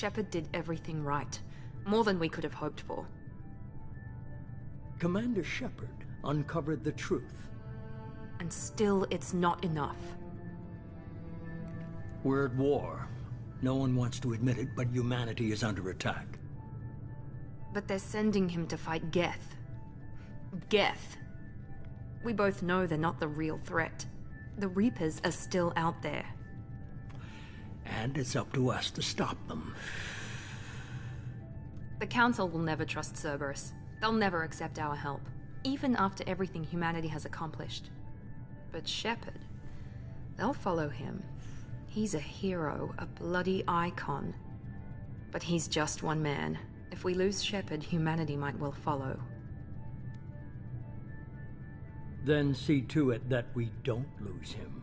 Shepard did everything right. More than we could have hoped for. Commander Shepard uncovered the truth. And still, it's not enough. We're at war. No one wants to admit it, but humanity is under attack. But they're sending him to fight Geth. Geth. We both know they're not the real threat. The Reapers are still out there. And it's up to us to stop them. The Council will never trust Cerberus. They'll never accept our help, even after everything humanity has accomplished. But Shepard, they'll follow him. He's a hero, a bloody icon. But he's just one man. If we lose Shepard, humanity might well follow. Then see to it that we don't lose him.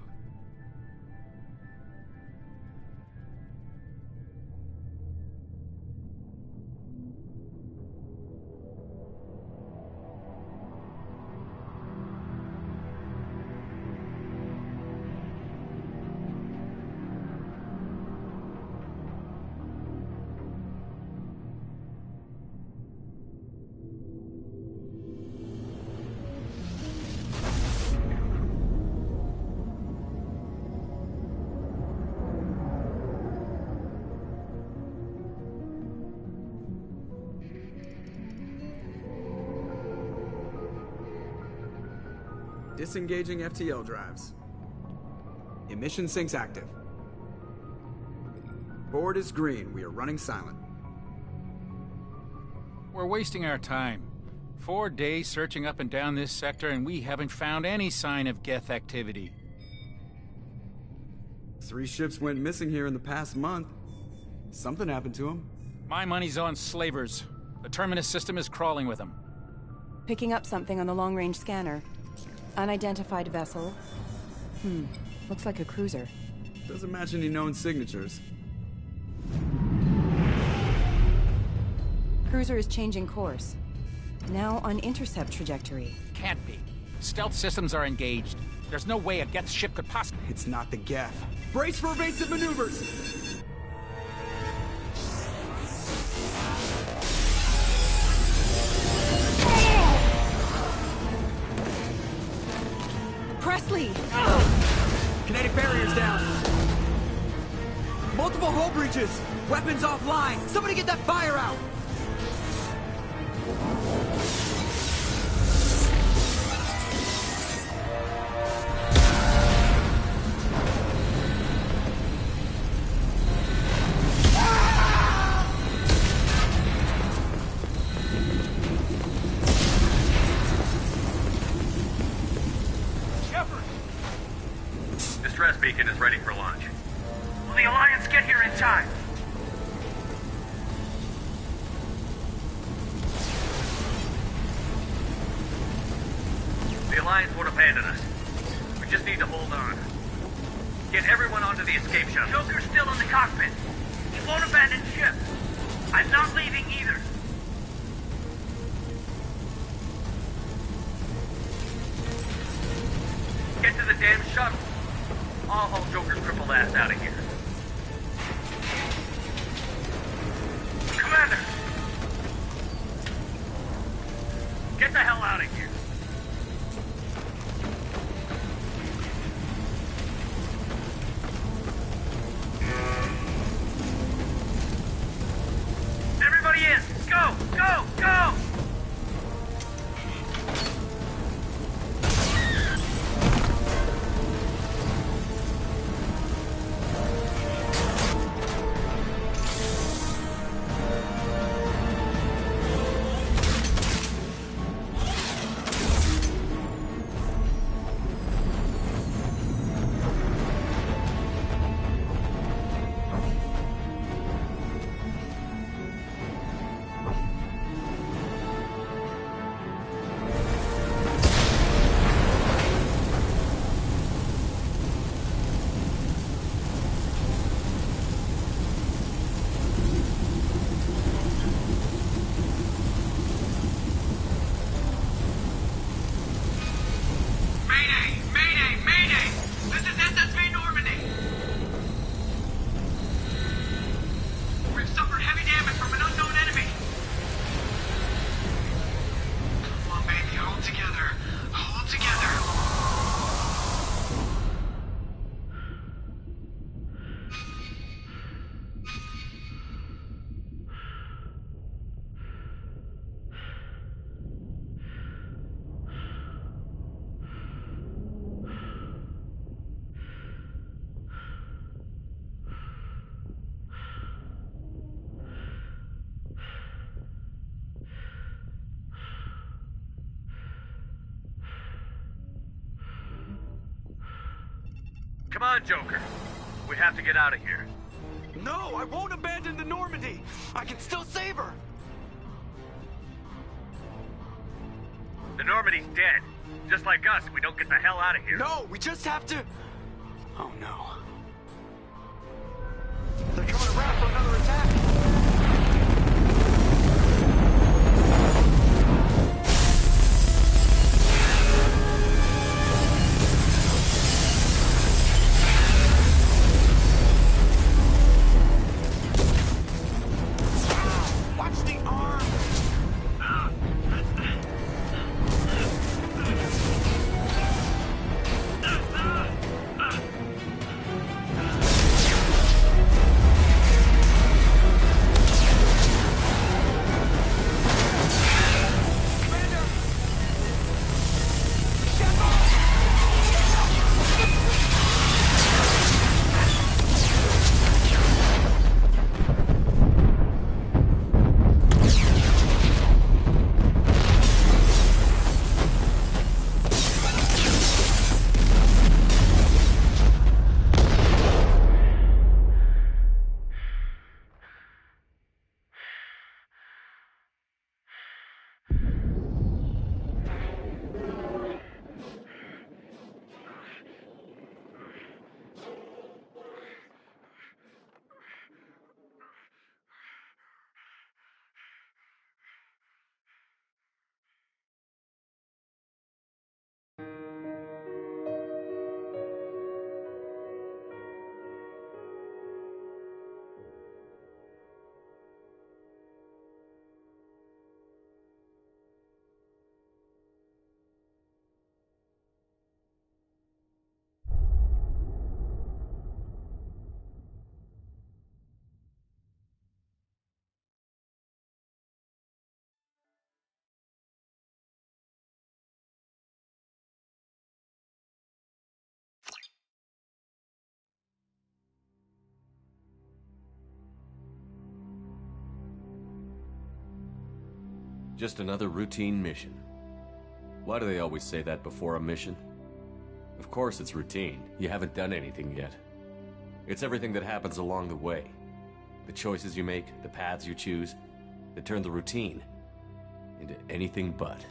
Disengaging FTL drives. Emission sinks active. Board is green. We are running silent. We're wasting our time. 4 days searching up and down this sector, and we haven't found any sign of Geth activity. 3 ships went missing here in the past month. Something happened to them. My money's on slavers. The Terminus system is crawling with them. Picking up something on the long-range scanner. Unidentified vessel. Looks like a cruiser. Doesn't match any known signatures. Cruiser is changing course. Now on intercept trajectory. Can't be. Stealth systems are engaged. There's no way a Geth ship could possibly... It's not the Geth. Brace for evasive maneuvers! Presley! Kinetic barriers down. Multiple hull breaches. Weapons offline. Somebody get that fire out. Distress beacon is ready for launch. Will the Alliance get here in time? The Alliance won't abandon us. We just need to hold on. Get everyone onto the escape shuttle. Joker's still in the cockpit. He won't abandon ship. I'm not leaving either. Get to the damn shuttle. I'll haul Joker's crippled ass out of here. Commander! Get the hell out of here. Everybody in! Go! Go! Go! Come on, Joker. We have to get out of here. No, I won't abandon the Normandy. I can still save her. The Normandy's dead. Just like us, we don't get the hell out of here. No, we just have to... Oh no. They're coming around for another attack. Watch the arm! Just another routine mission. Why do they always say that before a mission? Of course it's routine. You haven't done anything yet. It's everything that happens along the way. The choices you make, the paths you choose, that turn the routine into anything but.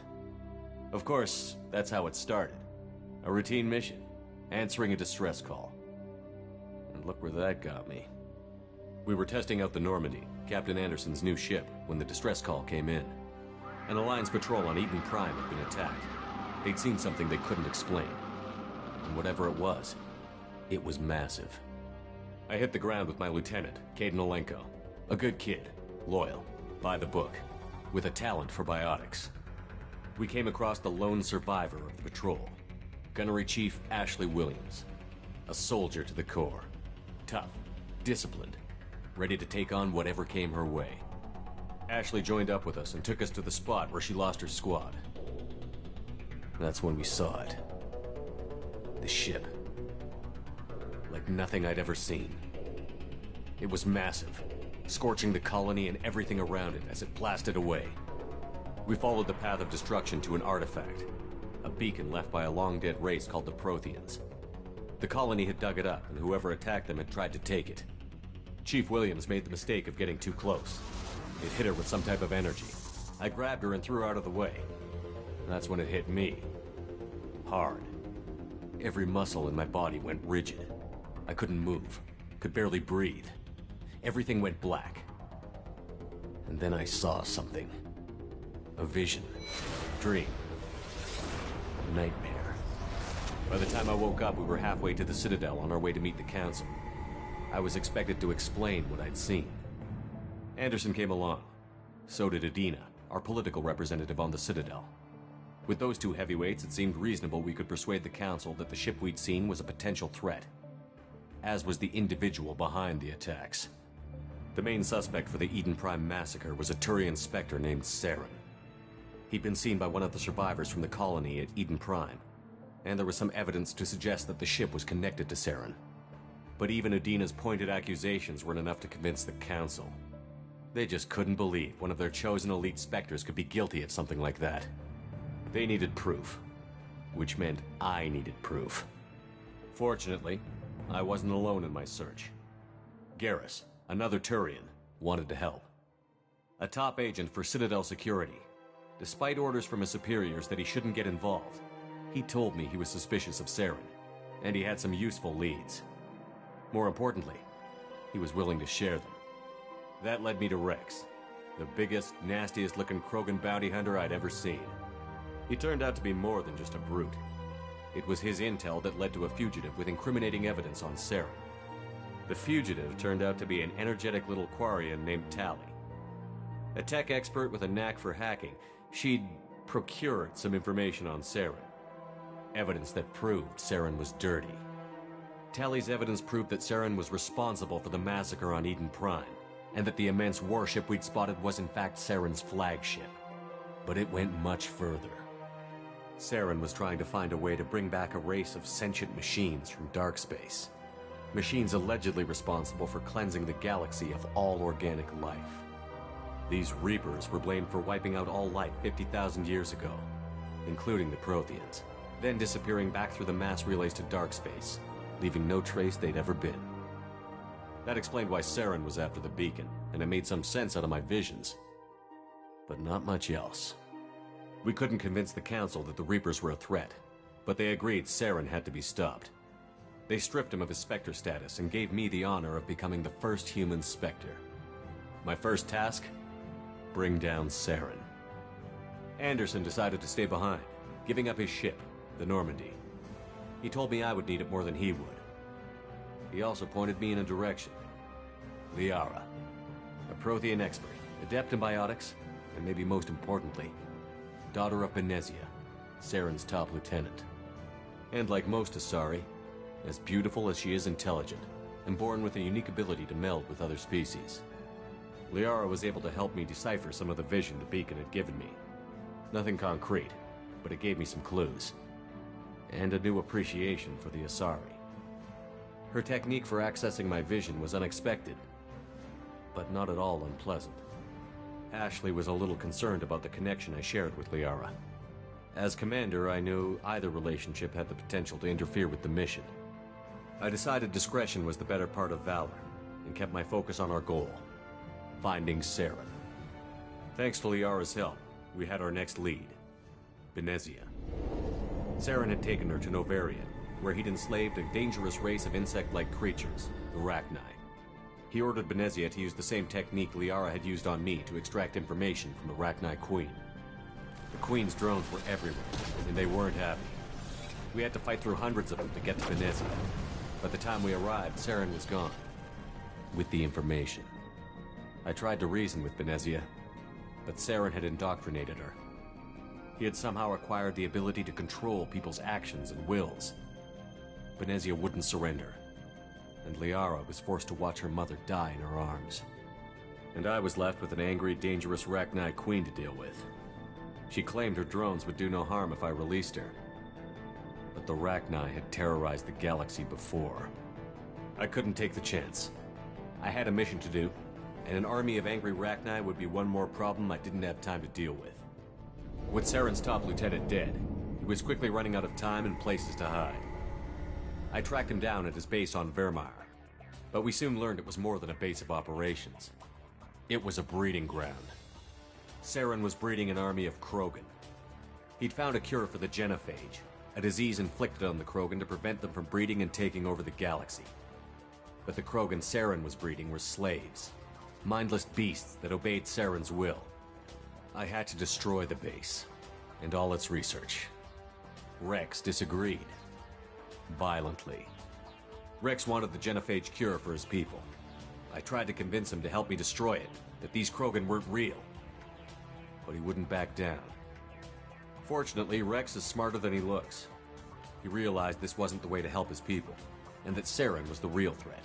Of course, that's how it started. A routine mission, answering a distress call. And look where that got me. We were testing out the Normandy, Captain Anderson's new ship, when the distress call came in. An Alliance patrol on Eden Prime had been attacked. They'd seen something they couldn't explain. And whatever it was massive. I hit the ground with my lieutenant, Caden Olenko. A good kid, loyal, by the book, with a talent for biotics. We came across the lone survivor of the patrol, Gunnery Chief Ashley Williams. A soldier to the core. Tough, disciplined, ready to take on whatever came her way. Ashley joined up with us and took us to the spot where she lost her squad. That's when we saw it. The ship. Like nothing I'd ever seen. It was massive, scorching the colony and everything around it as it blasted away. We followed the path of destruction to an artifact, a beacon left by a long-dead race called the Protheans. The colony had dug it up, and whoever attacked them had tried to take it. Chief Williams made the mistake of getting too close. It hit her with some type of energy. I grabbed her and threw her out of the way. That's when it hit me. Hard. Every muscle in my body went rigid. I couldn't move, could barely breathe. Everything went black. And then I saw something. A vision. Dream. A nightmare. By the time I woke up, we were halfway to the Citadel on our way to meet the Council. I was expected to explain what I'd seen. Anderson came along. So did Adina, our political representative on the Citadel. With those two heavyweights, it seemed reasonable we could persuade the Council that the ship we'd seen was a potential threat. As was the individual behind the attacks. The main suspect for the Eden Prime massacre was a Turian Spectre named Saren. He'd been seen by one of the survivors from the colony at Eden Prime, and there was some evidence to suggest that the ship was connected to Saren. But even Adina's pointed accusations weren't enough to convince the Council. They just couldn't believe one of their chosen elite Spectres could be guilty of something like that. They needed proof, which meant I needed proof. Fortunately, I wasn't alone in my search. Garrus, another Turian, wanted to help. A top agent for Citadel Security. Despite orders from his superiors that he shouldn't get involved, he told me he was suspicious of Saren, and he had some useful leads. More importantly, he was willing to share them. That led me to Rex, the biggest, nastiest-looking Krogan bounty hunter I'd ever seen. He turned out to be more than just a brute. It was his intel that led to a fugitive with incriminating evidence on Saren. The fugitive turned out to be an energetic little Quarian named Tali. A tech expert with a knack for hacking, she'd procured some information on Saren. Evidence that proved Saren was dirty. Tali's evidence proved that Saren was responsible for the massacre on Eden Prime, and that the immense warship we'd spotted was in fact Saren's flagship. But it went much further. Saren was trying to find a way to bring back a race of sentient machines from dark space. Machines allegedly responsible for cleansing the galaxy of all organic life. These Reapers were blamed for wiping out all life 50,000 years ago, including the Protheans, then disappearing back through the mass relays to dark space, leaving no trace they'd ever been. That explained why Saren was after the beacon, and it made some sense out of my visions. But not much else. We couldn't convince the Council that the Reapers were a threat, but they agreed Saren had to be stopped. They stripped him of his Spectre status and gave me the honor of becoming the first human Spectre. My first task? Bring down Saren. Anderson decided to stay behind, giving up his ship, the Normandy. He told me I would need it more than he would. He also pointed me in a direction. Liara, a Prothean expert, adept in biotics, and maybe most importantly, daughter of Benezia, Saren's top lieutenant. And like most Asari, as beautiful as she is intelligent, and born with a unique ability to meld with other species. Liara was able to help me decipher some of the vision the beacon had given me. Nothing concrete, but it gave me some clues. And a new appreciation for the Asari. Her technique for accessing my vision was unexpected, but not at all unpleasant. Ashley was a little concerned about the connection I shared with Liara. As commander, I knew either relationship had the potential to interfere with the mission. I decided discretion was the better part of valor, and kept my focus on our goal, finding Saren. Thanks to Liara's help, we had our next lead, Benezia. Saren had taken her to Novaria, where he'd enslaved a dangerous race of insect-like creatures, the Rachni. He ordered Benezia to use the same technique Liara had used on me to extract information from the Rachni Queen. The Queen's drones were everywhere, and they weren't happy. We had to fight through hundreds of them to get to Benezia. By the time we arrived, Saren was gone, with the information. I tried to reason with Benezia, but Saren had indoctrinated her. He had somehow acquired the ability to control people's actions and wills. Benezia wouldn't surrender, and Liara was forced to watch her mother die in her arms. And I was left with an angry, dangerous Rachni Queen to deal with. She claimed her drones would do no harm if I released her. But the Rachni had terrorized the galaxy before. I couldn't take the chance. I had a mission to do, and an army of angry Rachni would be one more problem I didn't have time to deal with. With Saren's top lieutenant dead, he was quickly running out of time and places to hide. I tracked him down at his base on Vermeer, but we soon learned it was more than a base of operations. It was a breeding ground. Saren was breeding an army of Krogan. He'd found a cure for the genophage, a disease inflicted on the Krogan to prevent them from breeding and taking over the galaxy. But the Krogan Saren was breeding were slaves, mindless beasts that obeyed Saren's will. I had to destroy the base, and all its research. Rex disagreed. Violently. Rex wanted the genophage cure for his people. I tried to convince him to help me destroy it, that these Krogan weren't real. But he wouldn't back down. Fortunately, Rex is smarter than he looks. He realized this wasn't the way to help his people, and that Saren was the real threat.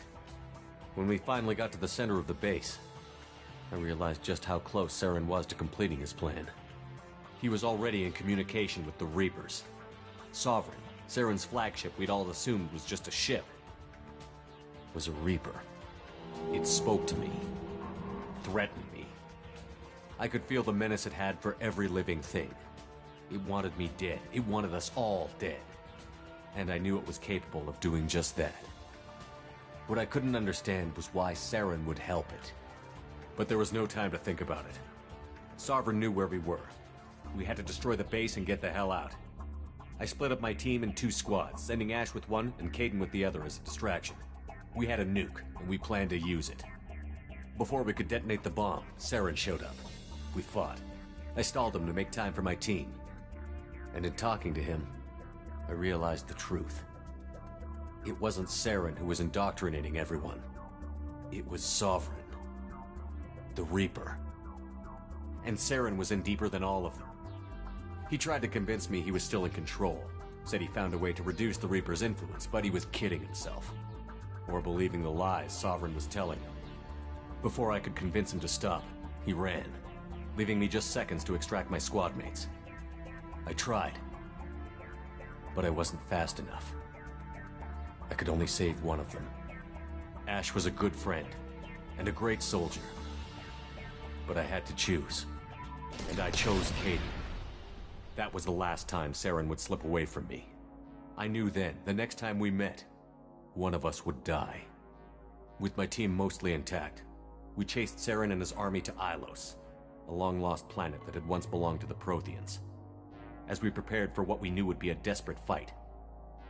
When we finally got to the center of the base, I realized just how close Saren was to completing his plan. He was already in communication with the Reapers. Sovereign, Saren's flagship we'd all assumed was just a ship, was a Reaper. It spoke to me, threatened me. I could feel the menace it had for every living thing. It wanted me dead. It wanted us all dead. And I knew it was capable of doing just that. What I couldn't understand was why Saren would help it. But there was no time to think about it. Sovereign knew where we were. We had to destroy the base and get the hell out. I split up my team in 2 squads, sending Ash with one and Caden with the other as a distraction. We had a nuke, and we planned to use it. Before we could detonate the bomb, Saren showed up. We fought. I stalled him to make time for my team. And in talking to him, I realized the truth. It wasn't Saren who was indoctrinating everyone. It was Sovereign. The Reaper. And Saren was in deeper than all of them. He tried to convince me he was still in control. Said he found a way to reduce the Reaper's influence, but he was kidding himself. Or believing the lies Sovereign was telling him. Before I could convince him to stop, he ran, leaving me just seconds to extract my squad mates. I tried, but I wasn't fast enough. I could only save one of them. Ash was a good friend, and a great soldier. But I had to choose, and I chose Caden. That was the last time Saren would slip away from me. I knew then, the next time we met, one of us would die. With my team mostly intact, we chased Saren and his army to Ilos, a long-lost planet that had once belonged to the Protheans. As we prepared for what we knew would be a desperate fight,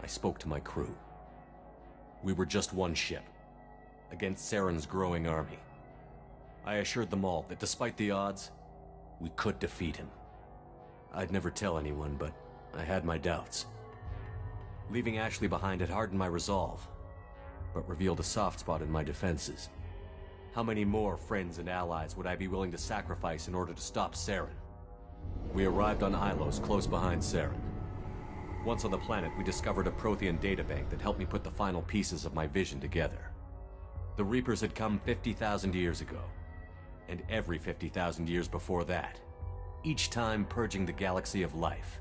I spoke to my crew. We were just one ship, against Saren's growing army. I assured them all that despite the odds, we could defeat him. I'd never tell anyone, but I had my doubts. Leaving Ashley behind had hardened my resolve, but revealed a soft spot in my defenses. How many more friends and allies would I be willing to sacrifice in order to stop Saren? We arrived on Ilos, close behind Saren. Once on the planet, we discovered a Prothean databank that helped me put the final pieces of my vision together. The Reapers had come 50,000 years ago, and every 50,000 years before that, each time purging the galaxy of life.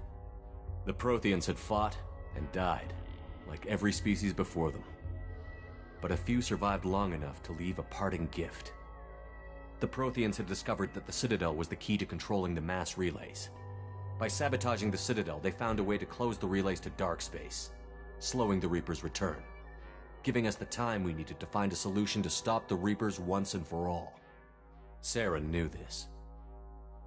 The Protheans had fought and died, like every species before them. But a few survived long enough to leave a parting gift. The Protheans had discovered that the Citadel was the key to controlling the mass relays. By sabotaging the Citadel, they found a way to close the relays to dark space, slowing the Reapers' return, giving us the time we needed to find a solution to stop the Reapers once and for all. Saren knew this.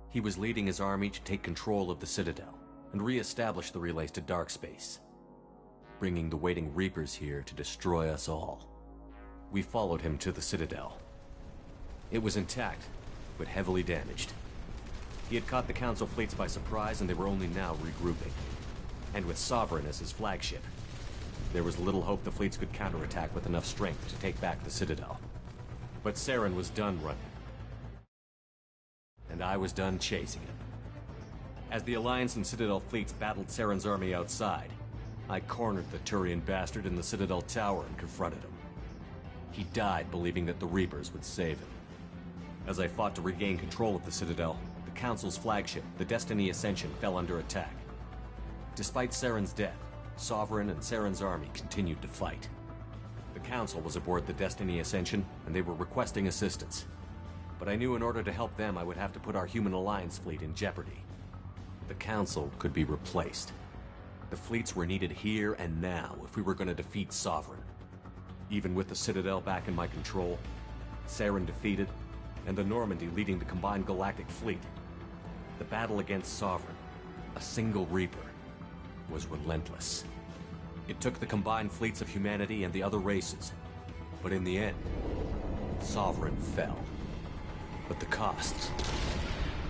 He was leading his army to take control of the Citadel and re-establish the relays to dark space, bringing the waiting Reapers here to destroy us all. We followed him to the Citadel. It was intact, but heavily damaged. He had caught the Council fleets by surprise, and they were only now regrouping. And with Sovereign as his flagship, there was little hope the fleets could counterattack with enough strength to take back the Citadel. But Saren was done running. And I was done chasing him. As the Alliance and Citadel fleets battled Saren's army outside, I cornered the Turian bastard in the Citadel tower and confronted him. He died believing that the Reapers would save him. As I fought to regain control of the Citadel, the Council's flagship, the Destiny Ascension, fell under attack. Despite Saren's death, Sovereign and Saren's army continued to fight. The Council was aboard the Destiny Ascension, and they were requesting assistance. But I knew in order to help them, I would have to put our Human Alliance fleet in jeopardy. The Council could be replaced. The fleets were needed here and now if we were going to defeat Sovereign. Even with the Citadel back in my control, Saren defeated, and the Normandy leading the combined galactic fleet, the battle against Sovereign, a single Reaper, was relentless. It took the combined fleets of humanity and the other races, but in the end, Sovereign fell. But the costs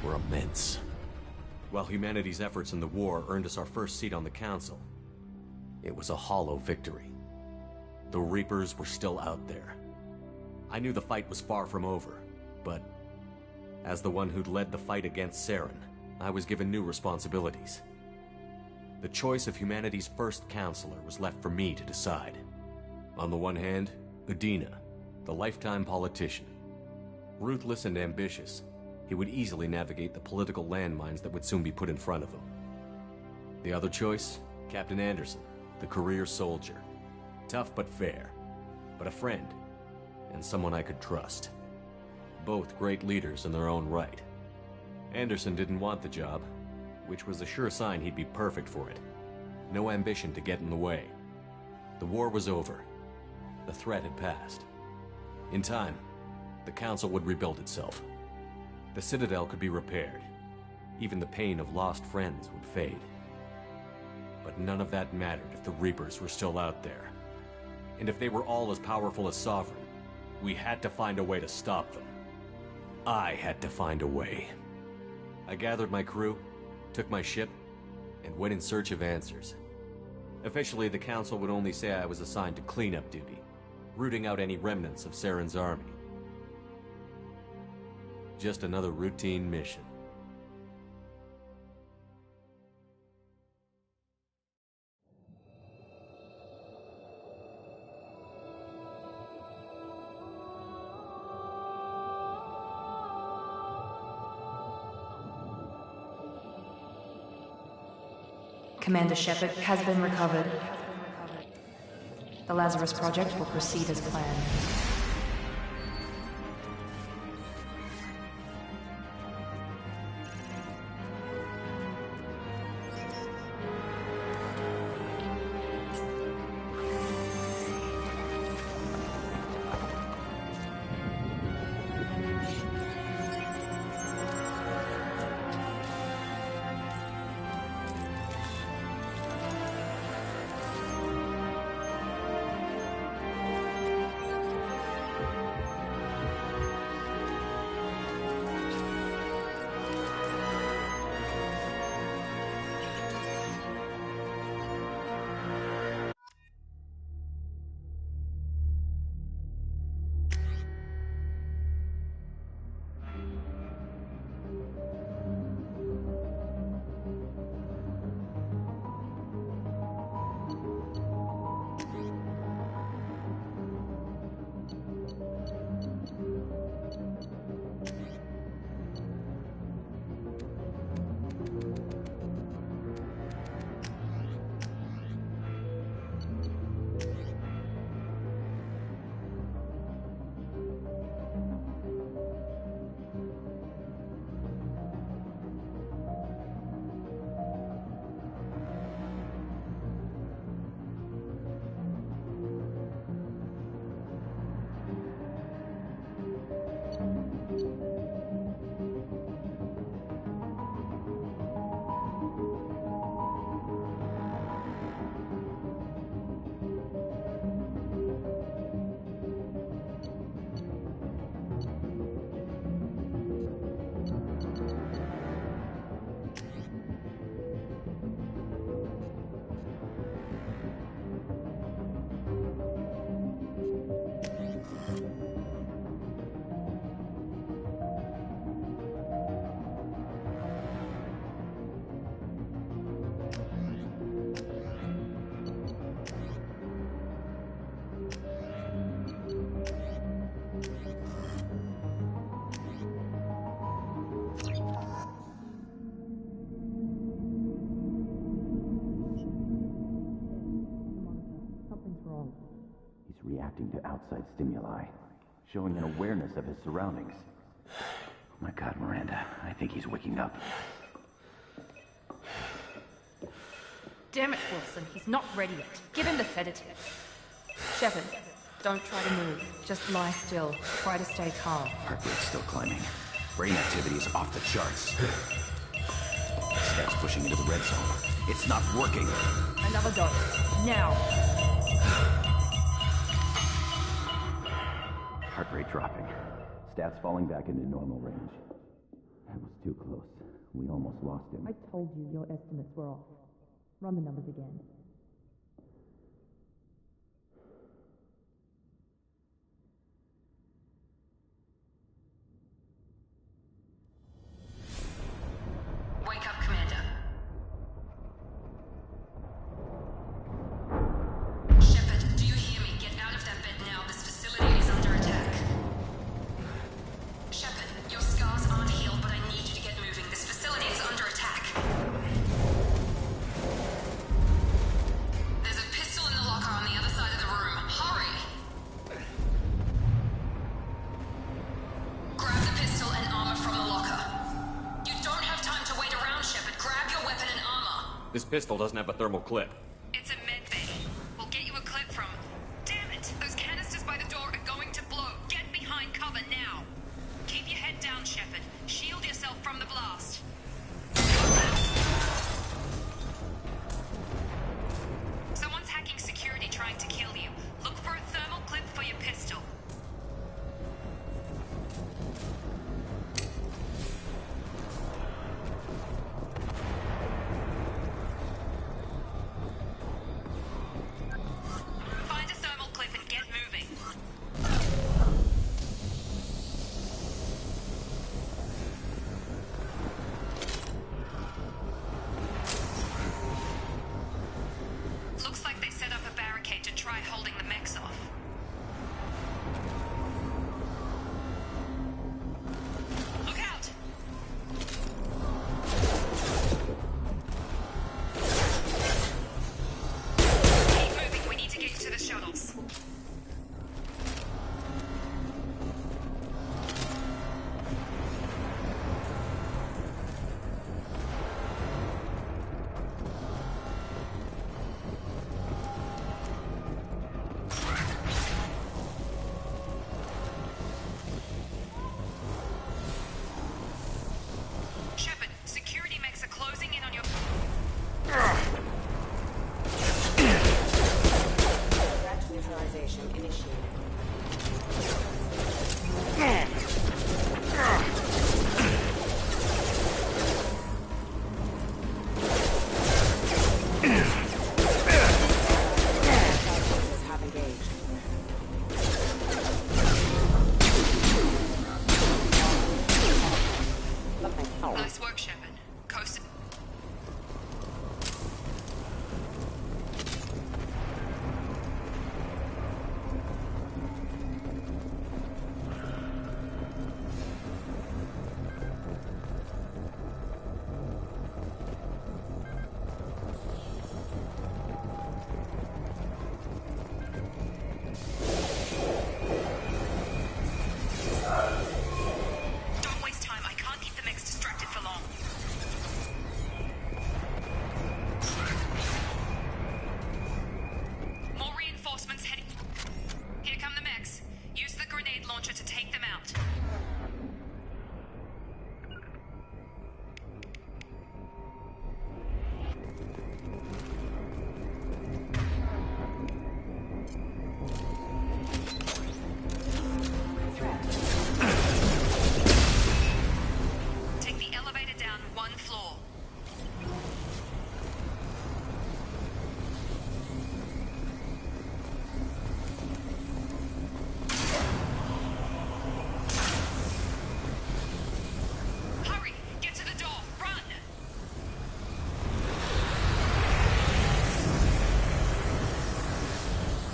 were immense. While humanity's efforts in the war earned us our first seat on the Council, it was a hollow victory. The Reapers were still out there. I knew the fight was far from over, but as the one who'd led the fight against Saren, I was given new responsibilities. The choice of humanity's first counselor was left for me to decide. On the one hand, Udina, the lifetime politician. Ruthless and ambitious, he would easily navigate the political landmines that would soon be put in front of him. The other choice, Captain Anderson, the career soldier. Tough but fair, but a friend, and someone I could trust. Both great leaders in their own right. Anderson didn't want the job, which was a sure sign he'd be perfect for it. No ambition to get in the way. The war was over, The threat had passed. In time, the Council would rebuild itself. The Citadel could be repaired. Even the pain of lost friends would fade. But none of that mattered if the Reapers were still out there. And if they were all as powerful as Sovereign, we had to find a way to stop them. I had to find a way. I gathered my crew, took my ship, and went in search of answers. Officially, the Council would only say I was assigned to cleanup duty, rooting out any remnants of Saren's army. Just another routine mission. Commander Shepard has been recovered. The Lazarus Project will proceed as planned. Reacting to outside stimuli, showing an awareness of his surroundings. Oh my God, Miranda, I think he's waking up. Damn it, Wilson, he's not ready yet. Give him the sedative. Shepard, don't try to move. Just lie still. Try to stay calm. Heart rate's still climbing. Brain activity is off the charts. Steps pushing into the red zone. It's not working. Another dose. Now. Heart rate dropping. Stats falling back into normal range. That was too close. We almost lost him. I told you your estimates were off. Run the numbers again. Wake up, Commander. Shepard, do you hear me? Get out of that bed now. This facility is under attack. Shepard, your scars aren't healed, but I need you to get moving. This facility is under attack. There's a pistol in the locker on the other side of the room. Hurry! Grab the pistol and armor from the locker. You don't have time to wait around, Shepard. Grab your weapon and armor. This pistol doesn't have a thermal clip. It's a med bay. We'll get you a clip from... Damn it! Those canisters holding the mechs off. Look out! Keep moving, we need to get you to the shuttles. Shepard, security mechs are closing in on your... Threat neutralization initiated. Have engaged. Nice work, Shepard. Coast... Don't waste time. I can't keep the mechs distracted for long. More reinforcements heading... Here come the mechs. Use the grenade launcher to take them out. Take the elevator down one floor. Hurry! Get to the door! Run!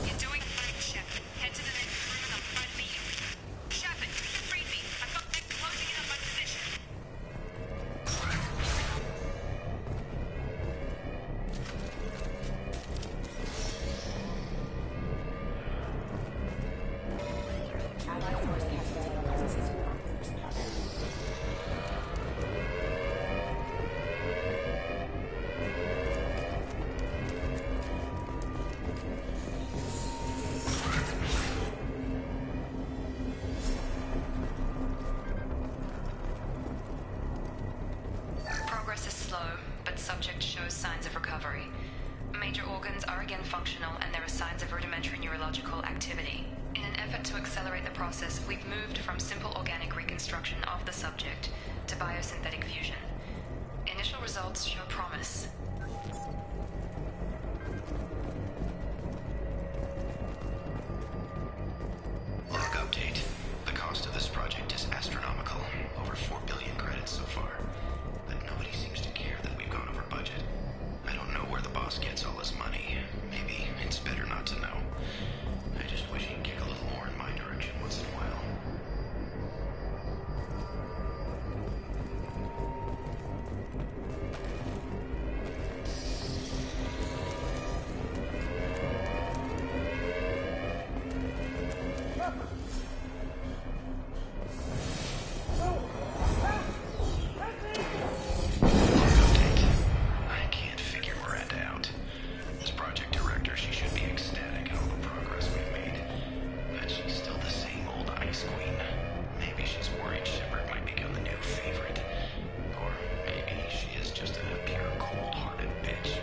You're doing fine, Shepard. Head to the next room and I'll try to meet you. Shepard, read me. I've got mechs closing in on my position. Allied force cascade alliances. Progress is slow, but subject shows signs of recovery. Major organs are again functional, and there are signs of rudimentary neurological activity. In an effort to accelerate the process, we've moved from simple organic reconstruction of the subject to biosynthetic fusion. Initial results show promise. Log update. The cost of this project is astronomical. Over 4 billion credits so far. But nobody seems to care that we've gone over budget. I don't know where the boss gets all his money. Maybe it's better not to know. I just wish he'd kick a little more in my direction once in a while. I can't figure Miranda out. As project director, she should be ecstatic at all the progress we've made. But she's still the same old ice queen. Maybe she's worried Shepard might become the new favorite. Or maybe she is just a pure cold-hearted bitch.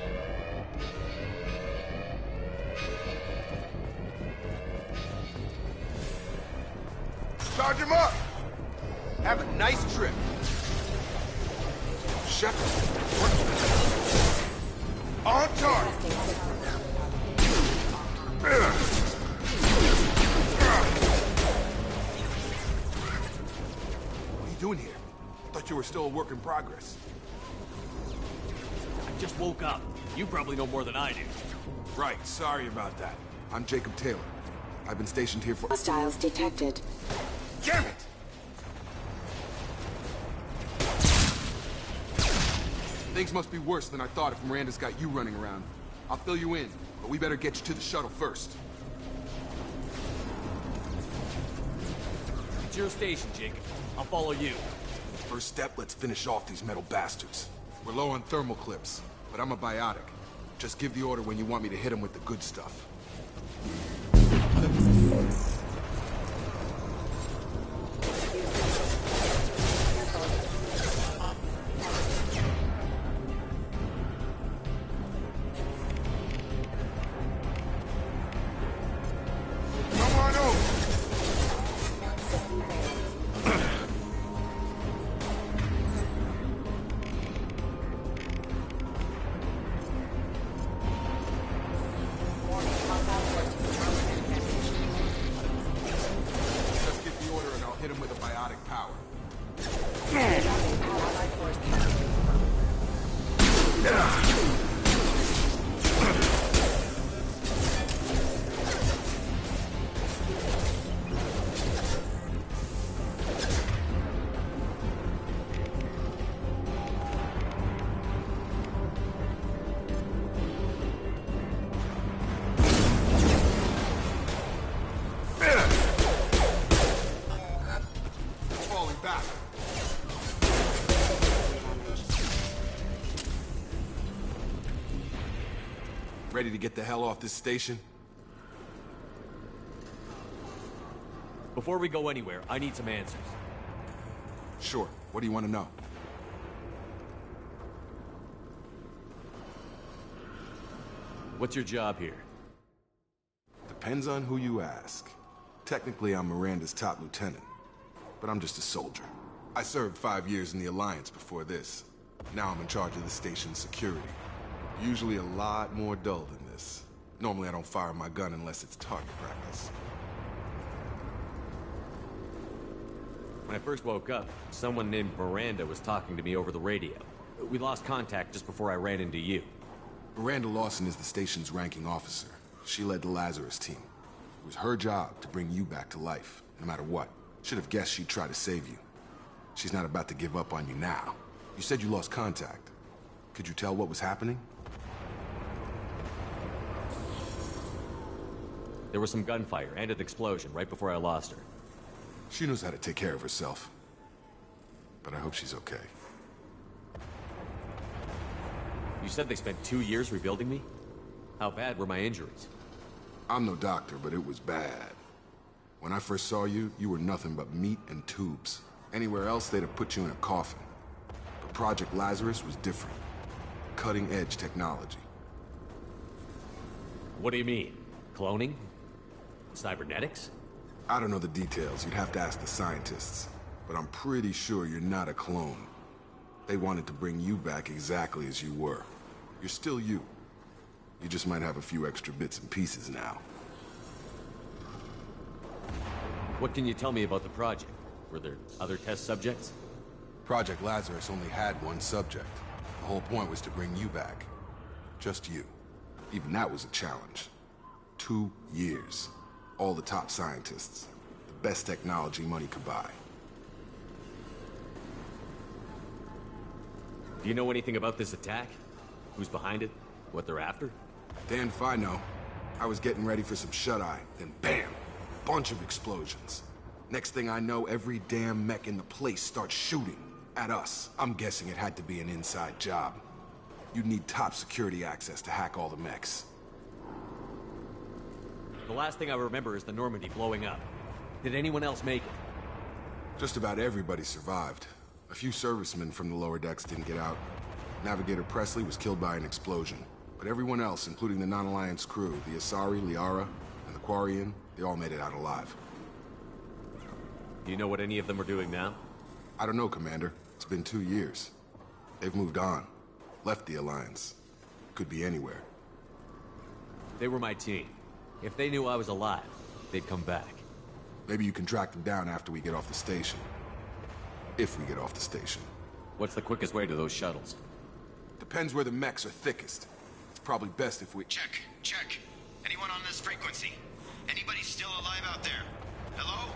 Charge him up! Have a nice trip. Shepard. On target. What are you doing here? Thought you were still a work in progress. I just woke up. You probably know more than I do. Right, sorry about that. I'm Jacob Taylor. I've been stationed here for— Hostiles detected. Damn it! Things must be worse than I thought if Miranda's got you running around. I'll fill you in, but we better get you to the shuttle first. It's your station, Jacob. I'll follow you. First step, let's finish off these metal bastards. We're low on thermal clips, but I'm a biotic. Just give the order when you want me to hit them with the good stuff. Ready to get the hell off this station? Before we go anywhere, I need some answers. Sure. What do you want to know? What's your job here? Depends on who you ask. Technically, I'm Miranda's top lieutenant, but I'm just a soldier. I served 5 years in the Alliance before this. Now I'm in charge of the station's security. Usually a lot more dull than this. Normally I don't fire my gun unless it's target practice. When I first woke up, someone named Miranda was talking to me over the radio. We lost contact just before I ran into you. Miranda Lawson is the station's ranking officer. She led the Lazarus team. It was her job to bring you back to life, no matter what. Should have guessed she'd try to save you. She's not about to give up on you now. You said you lost contact. Could you tell what was happening? There was some gunfire and an explosion right before I lost her. She knows how to take care of herself. But I hope she's okay. You said they spent 2 years rebuilding me? How bad were my injuries? I'm no doctor, but it was bad. When I first saw you, you were nothing but meat and tubes. Anywhere else, they'd have put you in a coffin. But Project Lazarus was different. Cutting-edge technology. What do you mean? Cloning? Cybernetics? I don't know the details. You'd have to ask the scientists. But I'm pretty sure you're not a clone. They wanted to bring you back exactly as you were. You're still you. You just might have a few extra bits and pieces now. What can you tell me about the project? Were there other test subjects? Project Lazarus only had one subject. The whole point was to bring you back. Just you. Even that was a challenge. 2 years. All the top scientists. The best technology money could buy. Do you know anything about this attack? Who's behind it? What they're after? Damned if I know. I was getting ready for some shut-eye, then bam! Bunch of explosions. Next thing I know, every damn mech in the place starts shooting at us. I'm guessing it had to be an inside job. You'd need top security access to hack all the mechs. The last thing I remember is the Normandy blowing up. Did anyone else make it? Just about everybody survived. A few servicemen from the lower decks didn't get out. Navigator Presley was killed by an explosion. But everyone else, including the non-Alliance crew, the Asari, Liara, and the Quarian, they all made it out alive. Do you know what any of them are doing now? I don't know, Commander. It's been 2 years. They've moved on. Left the Alliance. Could be anywhere. They were my team. If they knew I was alive, they'd come back. Maybe you can track them down after we get off the station. If we get off the station. What's the quickest way to those shuttles? Depends where the mechs are thickest. It's probably best if we— Check. anyone on this frequency? Anybody still alive out there? Hello?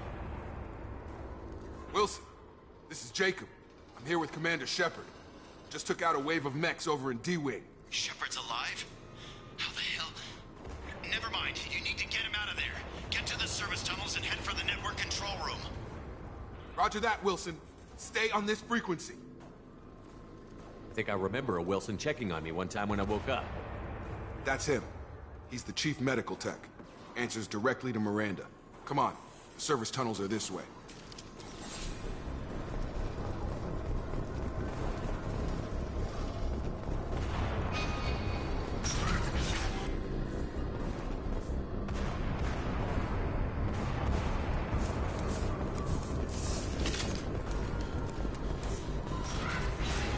Wilson, this is Jacob. I'm here with Commander Shepard. Just took out a wave of mechs over in D-Wing. Shepard's alive? How the hell? Never mind. You need to get him out of there. Get to the service tunnels and head for the network control room. Roger that, Wilson. Stay on this frequency. I think I remember a Wilson checking on me one time when I woke up. That's him. He's the chief medical tech. Answers directly to Miranda. Come on. The service tunnels are this way.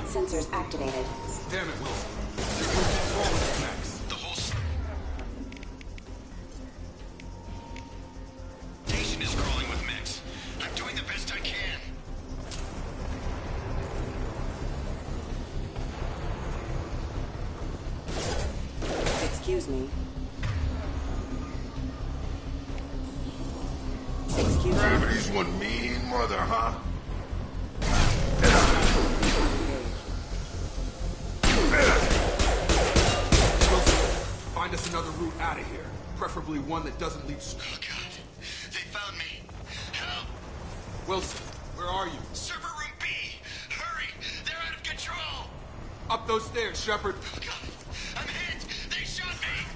Sensors activated. Damn it, Wilson. You're losing control of the mechs. The whole station is crawling with mechs. I'm doing the best I can. Excuse me. Excuse me. Gravity's one mean mother, huh? Find us another route out of here. Preferably one that doesn't lead straight. Oh, God. They found me. Help! Wilson, where are you? Server room B! Hurry! They're out of control! Up those stairs, Shepard. Oh, God! I'm hit! They shot me!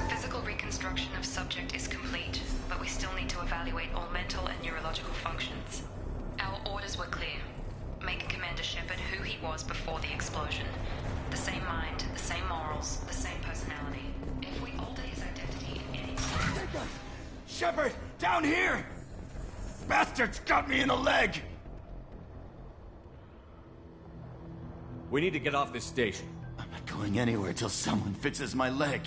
Physical reconstruction of subject is complete, but we still need to evaluate all mental and neurological functions. Our orders were clear. Make Commander Shepard who he was before the explosion. The same mind, the same morals, the same personality. If we alter his identity in any way... Shepard! Down here! Bastards got me in the leg! We need to get off this station. I'm not going anywhere till someone fixes my leg.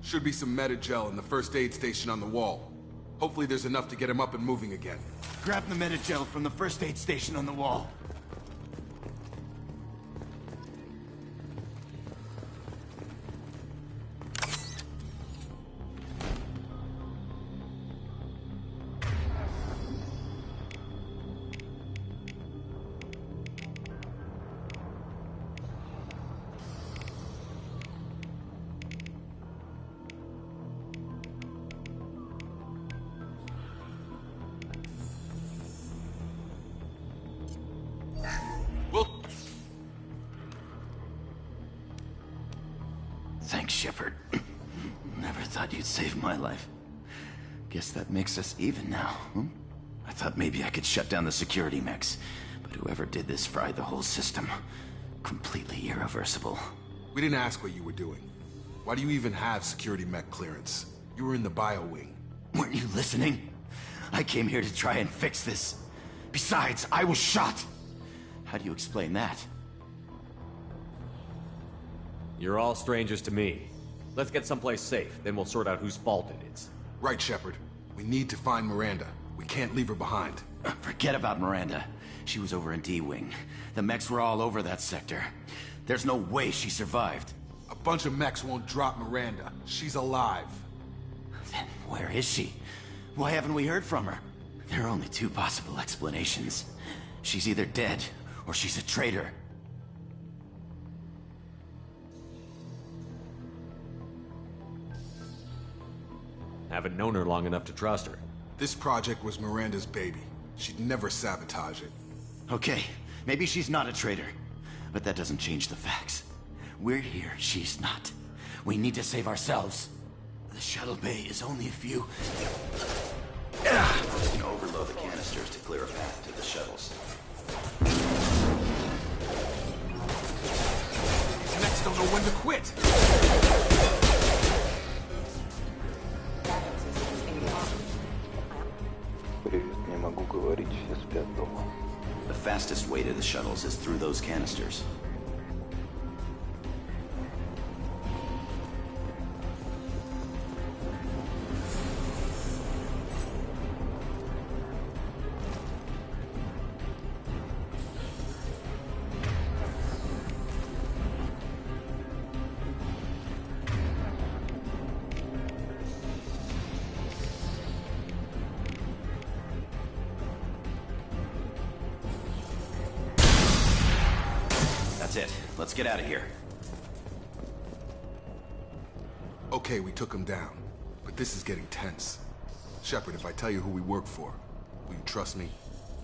Should be some Metagel in the first aid station on the wall. Hopefully there's enough to get him up and moving again. Grab the Metagel from the first aid station on the wall. Thanks, Shepard. Never thought you'd save my life. Guess that makes us even now, hmm? I thought maybe I could shut down the security mechs, but whoever did this fried the whole system. Completely irreversible. We didn't ask what you were doing. Why do you even have security mech clearance? You were in the bio wing. Weren't you listening? I came here to try and fix this. Besides, I was shot. How do you explain that? You're all strangers to me. Let's get someplace safe, then we'll sort out whose fault it is. Right, Shepard. We need to find Miranda. We can't leave her behind. Forget about Miranda. She was over in D-Wing. The mechs were all over that sector. There's no way she survived. A bunch of mechs won't drop Miranda. She's alive. Then where is she? Why haven't we heard from her? There are only two possible explanations. She's either dead, or she's a traitor. Haven't known her long enough to trust her. This project was Miranda's baby. She'd never sabotage it. Okay, maybe she's not a traitor. But that doesn't change the facts. We're here, she's not. We need to save ourselves. The shuttle bay is only a few... You can overload the canisters to clear a path to the shuttles. These mechs don't know when to quit. The fastest way to the shuttles is through those canisters. it. Let's get out of here. Okay, we took him down. But this is getting tense. Shepard, if I tell you who we work for, will you trust me?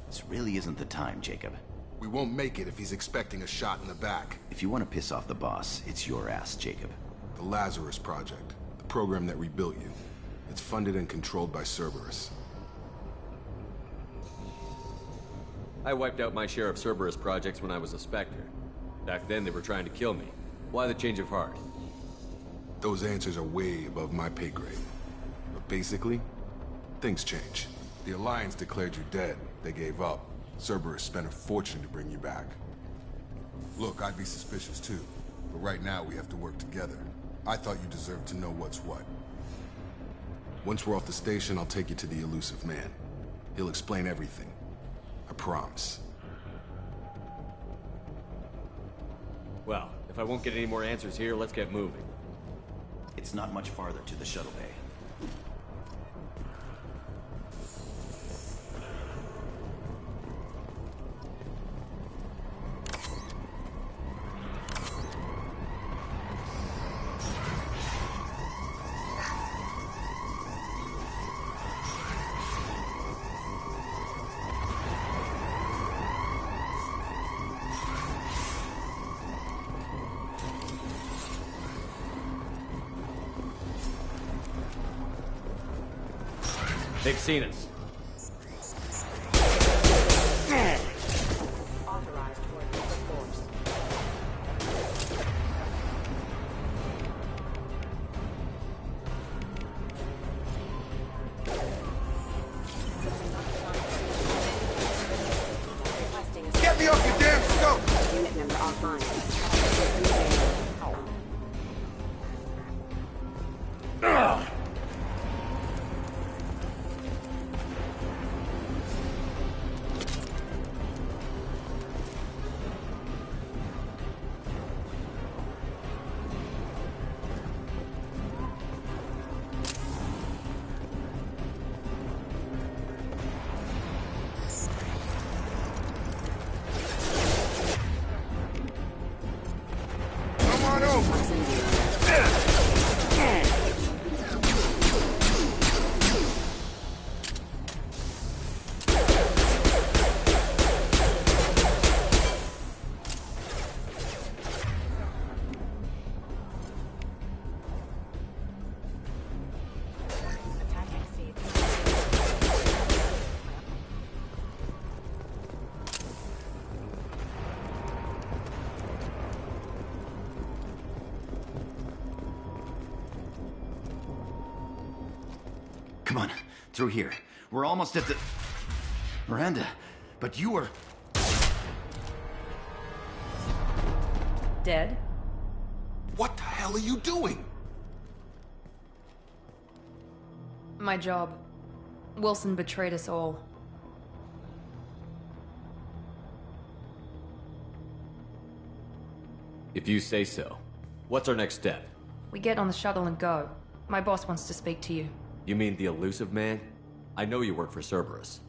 This really isn't the time, Jacob. We won't make it if he's expecting a shot in the back. If you want to piss off the boss, it's your ass, Jacob. The Lazarus Project, the program that rebuilt you. It's funded and controlled by Cerberus. I wiped out my share of Cerberus projects when I was a Spectre. Back then, they were trying to kill me. Why the change of heart? Those answers are way above my pay grade. But basically, things change. The Alliance declared you dead. They gave up. Cerberus spent a fortune to bring you back. Look, I'd be suspicious too. But right now, we have to work together. I thought you deserved to know what's what. Once we're off the station, I'll take you to the elusive man. He'll explain everything. I promise. Well, if I won't get any more answers here, let's get moving. It's not much farther to the shuttle bay. They've seen us. Authorized for use of force. Get me off your damn scope! Unit member offline. Come on, through here. We're almost at the... Miranda, but you were... Dead? What the hell are you doing? My job. Wilson betrayed us all. If you say so. What's our next step? We get on the shuttle and go. My boss wants to speak to you. You mean the elusive man? I know you work for Cerberus.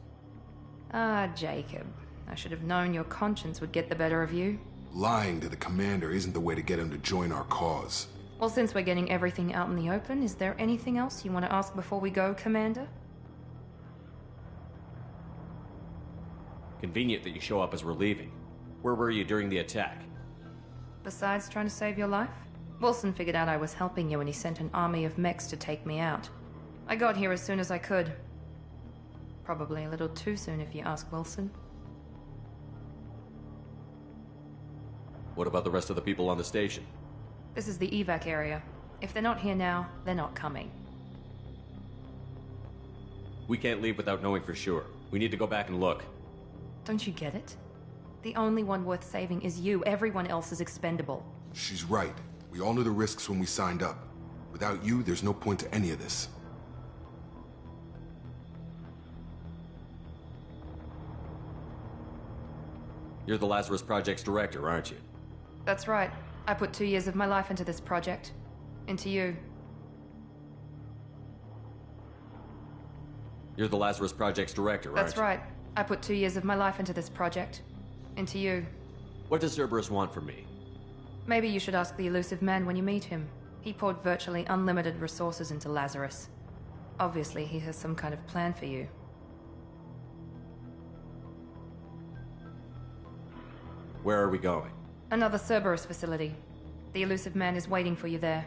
Ah, Jacob. I should have known your conscience would get the better of you. Lying to the commander isn't the way to get him to join our cause. Well, since we're getting everything out in the open, is there anything else you want to ask before we go, Commander? Convenient that you show up as we're leaving. Where were you during the attack? Besides trying to save your life? Wilson figured out I was helping you and he sent an army of mechs to take me out. I got here as soon as I could. Probably a little too soon if you ask Wilson. What about the rest of the people on the station? This is the evac area. If they're not here now, they're not coming. We can't leave without knowing for sure. We need to go back and look. Don't you get it? The only one worth saving is you. Everyone else is expendable. She's right. We all knew the risks when we signed up. Without you, there's no point to any of this. You're the Lazarus Project's director, aren't you? That's right. I put 2 years of my life into this project. Into you. You're the Lazarus Project's director, aren't you? That's right. I put 2 years of my life into this project. Into you. What does Cerberus want from me? Maybe you should ask the elusive man when you meet him. He poured virtually unlimited resources into Lazarus. Obviously, he has some kind of plan for you. Where are we going? Another Cerberus facility. The elusive man is waiting for you there.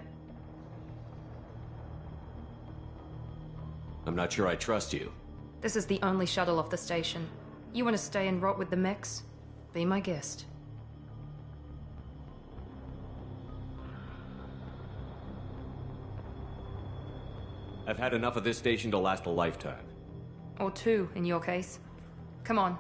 I'm not sure I trust you. This is the only shuttle off the station. You want to stay and rot with the mechs? Be my guest. I've had enough of this station to last a lifetime. Or two, in your case. Come on.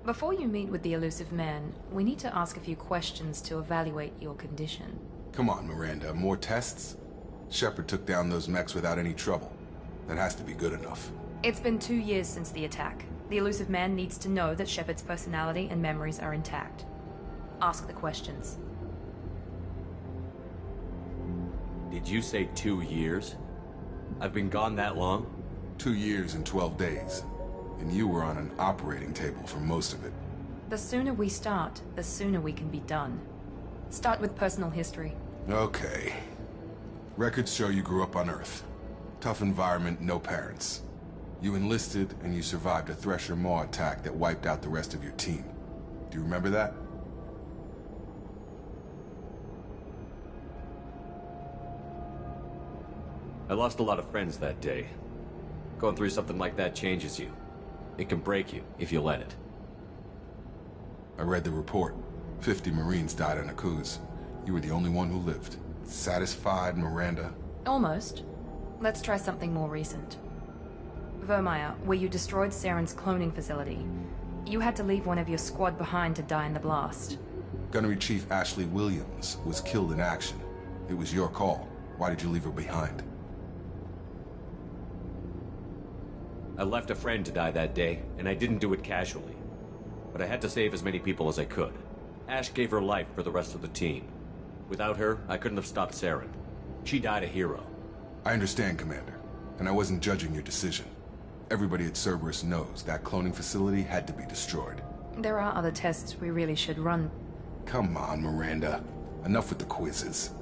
Before you meet with the elusive man, we need to ask a few questions to evaluate your condition. Come on, Miranda, more tests? Shepard took down those mechs without any trouble. That has to be good enough. It's been 2 years since the attack. The elusive man needs to know that Shepard's personality and memories are intact. Ask the questions. Did you say 2 years? I've been gone that long? 2 years and 12 days. And you were on an operating table for most of it. The sooner we start, the sooner we can be done. Start with personal history. Okay. Records show you grew up on Earth. Tough environment, no parents. You enlisted and you survived a Thresher Maw attack that wiped out the rest of your team. Do you remember that? I lost a lot of friends that day. Going through something like that changes you. It can break you, if you let it. I read the report. 50 Marines died in a cruise. You were the only one who lived. Satisfied, Miranda? Almost. Let's try something more recent. Vermeer, where you destroyed Saren's cloning facility. You had to leave one of your squad behind to die in the blast. Gunnery Chief Ashley Williams was killed in action. It was your call. Why did you leave her behind? I left a friend to die that day, and I didn't do it casually. But I had to save as many people as I could. Ash gave her life for the rest of the team. Without her, I couldn't have stopped Saren. She died a hero. I understand, Commander. And I wasn't judging your decision. Everybody at Cerberus knows that cloning facility had to be destroyed. There are other tests we really should run. Come on, Miranda. Enough with the quizzes.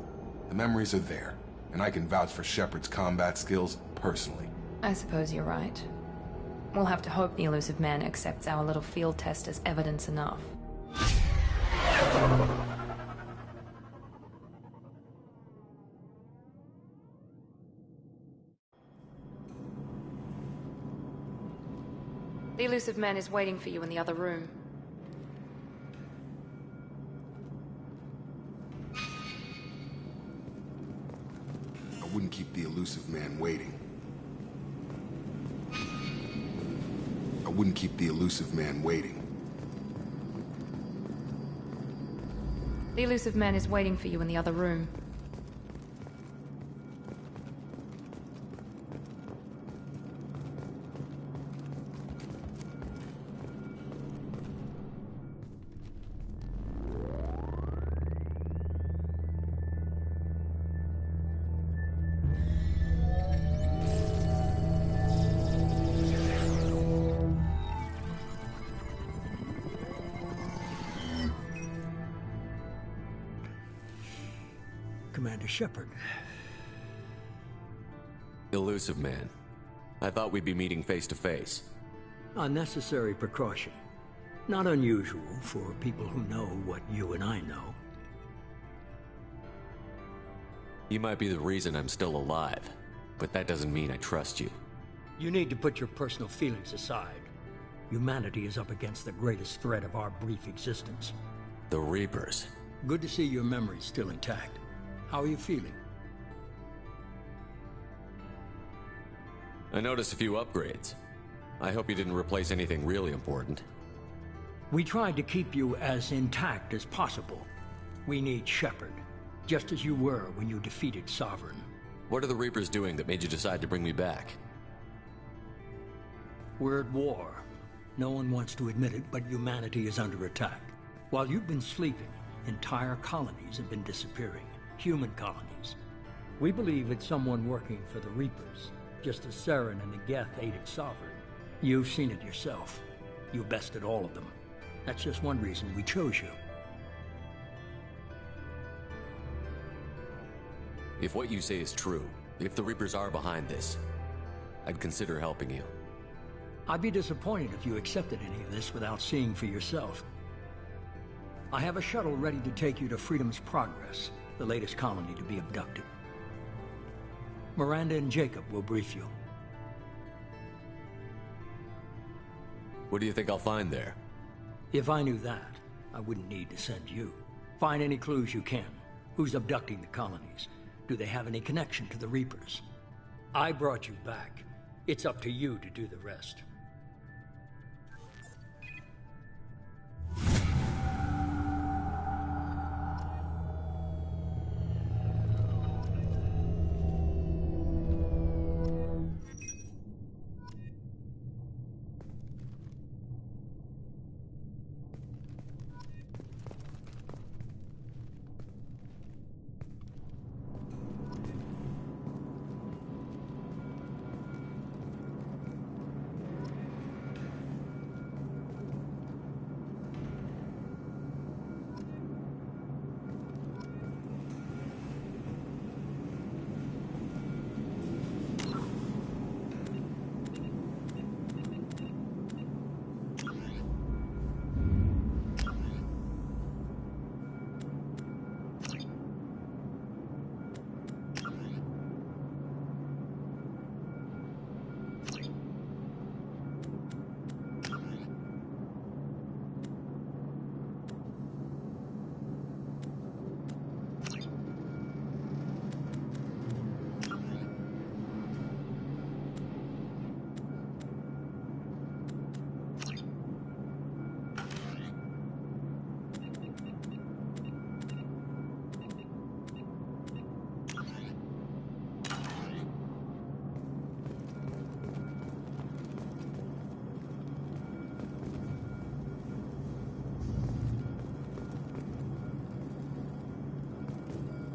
The memories are there, and I can vouch for Shepard's combat skills personally. I suppose you're right. We'll have to hope the elusive man accepts our little field test as evidence enough. The elusive man is waiting for you in the other room. I wouldn't keep the elusive man waiting. I wouldn't keep the elusive man waiting. The elusive man is waiting for you in the other room. Commander Shepard. Elusive man. I thought we'd be meeting face to face. Unnecessary precaution. Not unusual for people who know what you and I know. You might be the reason I'm still alive, but that doesn't mean I trust you. You need to put your personal feelings aside. Humanity is up against the greatest threat of our brief existence. The Reapers. Good to see your memory's still intact. How are you feeling? I noticed a few upgrades. I hope you didn't replace anything really important. We tried to keep you as intact as possible. We need Shepard, just as you were when you defeated Sovereign. What are the Reapers doing that made you decide to bring me back? We're at war. No one wants to admit it, but humanity is under attack. While you've been sleeping, entire colonies have been disappearing. Human colonies. We believe it's someone working for the Reapers, just as Saren and the Geth aided Sovereign. You've seen it yourself. You bested all of them. That's just one reason we chose you. If what you say is true, if the Reapers are behind this, I'd consider helping you. I'd be disappointed if you accepted any of this without seeing for yourself. I have a shuttle ready to take you to Freedom's Progress, the latest colony to be abducted. Miranda and Jacob will brief you. What do you think I'll find there? If I knew that, I wouldn't need to send you. Find any clues you can. Who's abducting the colonies? Do they have any connection to the Reapers? I brought you back. It's up to you to do the rest.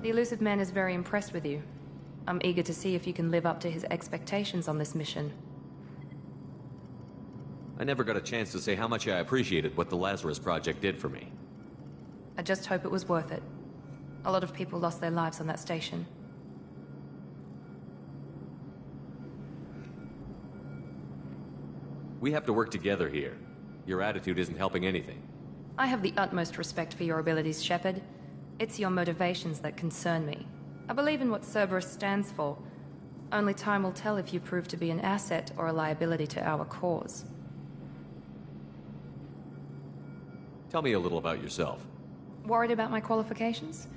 The Elusive Man is very impressed with you. I'm eager to see if you can live up to his expectations on this mission. I never got a chance to say how much I appreciated what the Lazarus Project did for me. I just hope it was worth it. A lot of people lost their lives on that station. We have to work together here. Your attitude isn't helping anything. I have the utmost respect for your abilities, Shepard. It's your motivations that concern me. I believe in what Cerberus stands for. Only time will tell if you prove to be an asset or a liability to our cause. Tell me a little about yourself. Worried about my qualifications?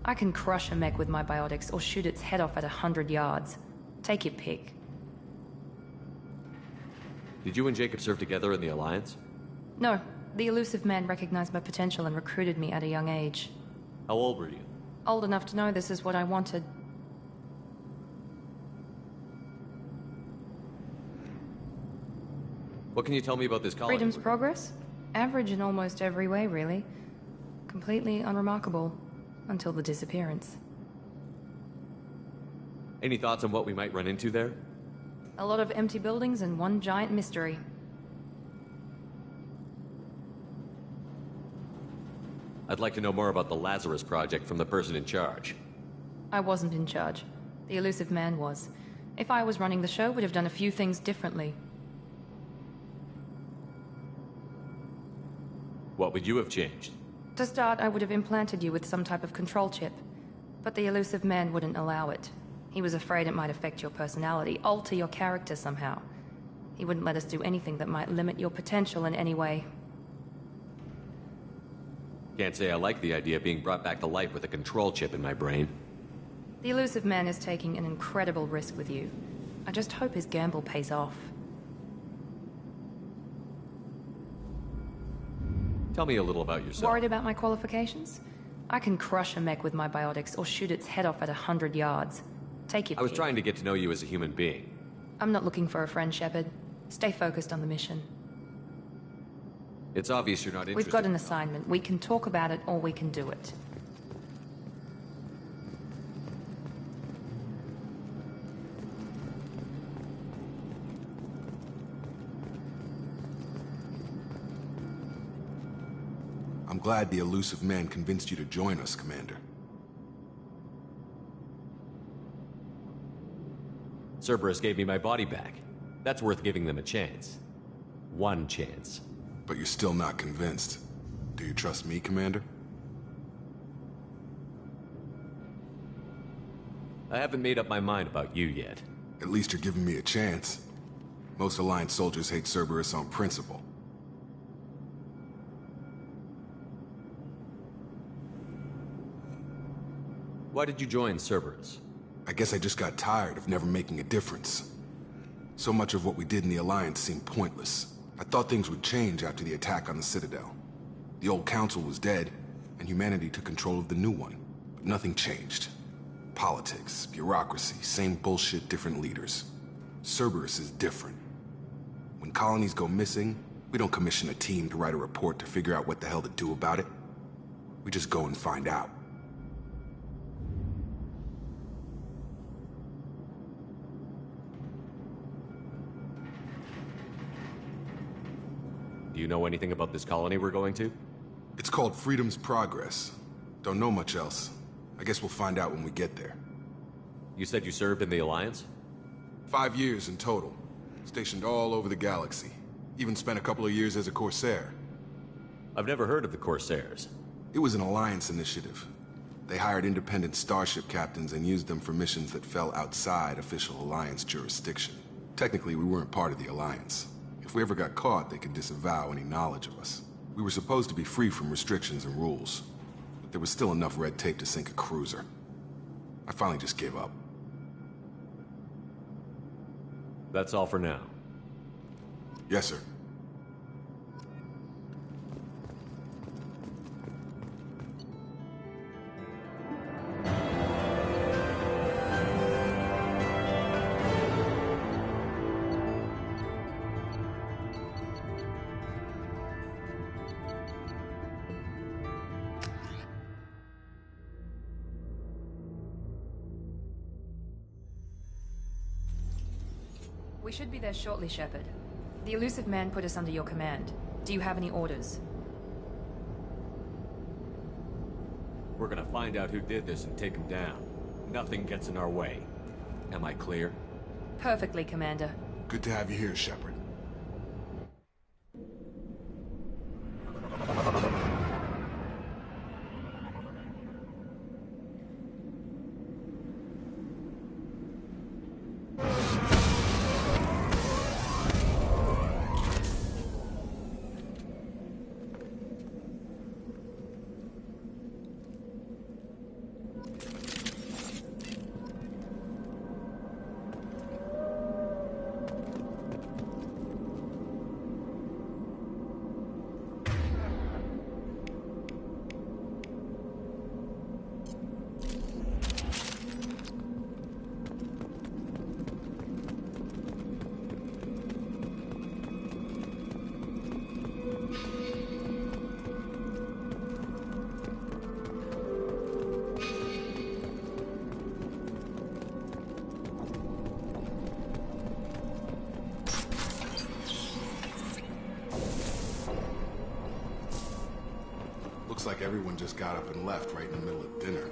I can crush a mech with my biotics or shoot its head off at 100 yards. Take your pick. Did you and Jacob serve together in the Alliance? No. The Elusive Man recognized my potential and recruited me at a young age. How old were you? Old enough to know this is what I wanted. What can you tell me about this colony? Freedom's Progress? Average in almost every way, really. Completely unremarkable. Until the disappearance. Any thoughts on what we might run into there? A lot of empty buildings and one giant mystery. I'd like to know more about the Lazarus Project from the person in charge. I wasn't in charge. The Elusive Man was. If I was running the show, we'd have done a few things differently. What would you have changed? To start, I would have implanted you with some type of control chip. But the Elusive Man wouldn't allow it. He was afraid it might affect your personality, alter your character somehow. He wouldn't let us do anything that might limit your potential in any way. Can't say I like the idea of being brought back to life with a control chip in my brain. The Elusive Man is taking an incredible risk with you. I just hope his gamble pays off. Tell me a little about yourself. Worried about my qualifications? I can crush a mech with my biotics or shoot its head off at 100 yards. Take your I was pick. trying to get to know you as a human being. I'm not looking for a friend, Shepard. Stay focused on the mission. It's obvious you're not interested. We've got an assignment. We can talk about it, or we can do it. I'm glad the elusive man convinced you to join us, Commander. Cerberus gave me my body back. That's worth giving them a chance. One chance. But you're still not convinced. Do you trust me, Commander? I haven't made up my mind about you yet. At least you're giving me a chance. Most Alliance soldiers hate Cerberus on principle. Why did you join Cerberus? I guess I just got tired of never making a difference. So much of what we did in the Alliance seemed pointless. I thought things would change after the attack on the Citadel. The old council was dead, and humanity took control of the new one. But nothing changed. Politics, bureaucracy, same bullshit, different leaders. Cerberus is different. When colonies go missing, we don't commission a team to write a report to figure out what the hell to do about it. We just go and find out. Do you know anything about this colony we're going to? It's called Freedom's Progress. Don't know much else. I guess we'll find out when we get there. You said you served in the Alliance? 5 years in total. Stationed all over the galaxy. Even spent a couple of years as a Corsair. I've never heard of the Corsairs. It was an Alliance initiative. They hired independent starship captains and used them for missions that fell outside official Alliance jurisdiction. Technically, we weren't part of the Alliance. If we ever got caught, they could disavow any knowledge of us. We were supposed to be free from restrictions and rules, but there was still enough red tape to sink a cruiser. I finally just gave up. That's all for now. Yes, sir. We should be there shortly, Shepard. The elusive man put us under your command. Do you have any orders? We're gonna find out who did this and take him down. Nothing gets in our way. Am I clear? Perfectly, Commander. Good to have you here, Shepard. Looks like everyone just got up and left right in the middle of dinner.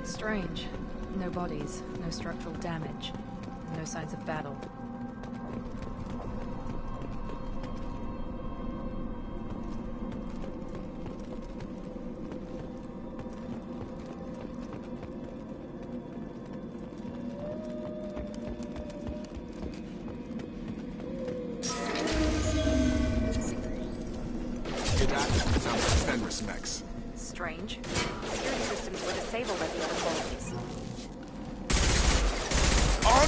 Strange. No bodies, no structural damage, no signs of battle. Strange. Security systems were disabled at the other colonies. All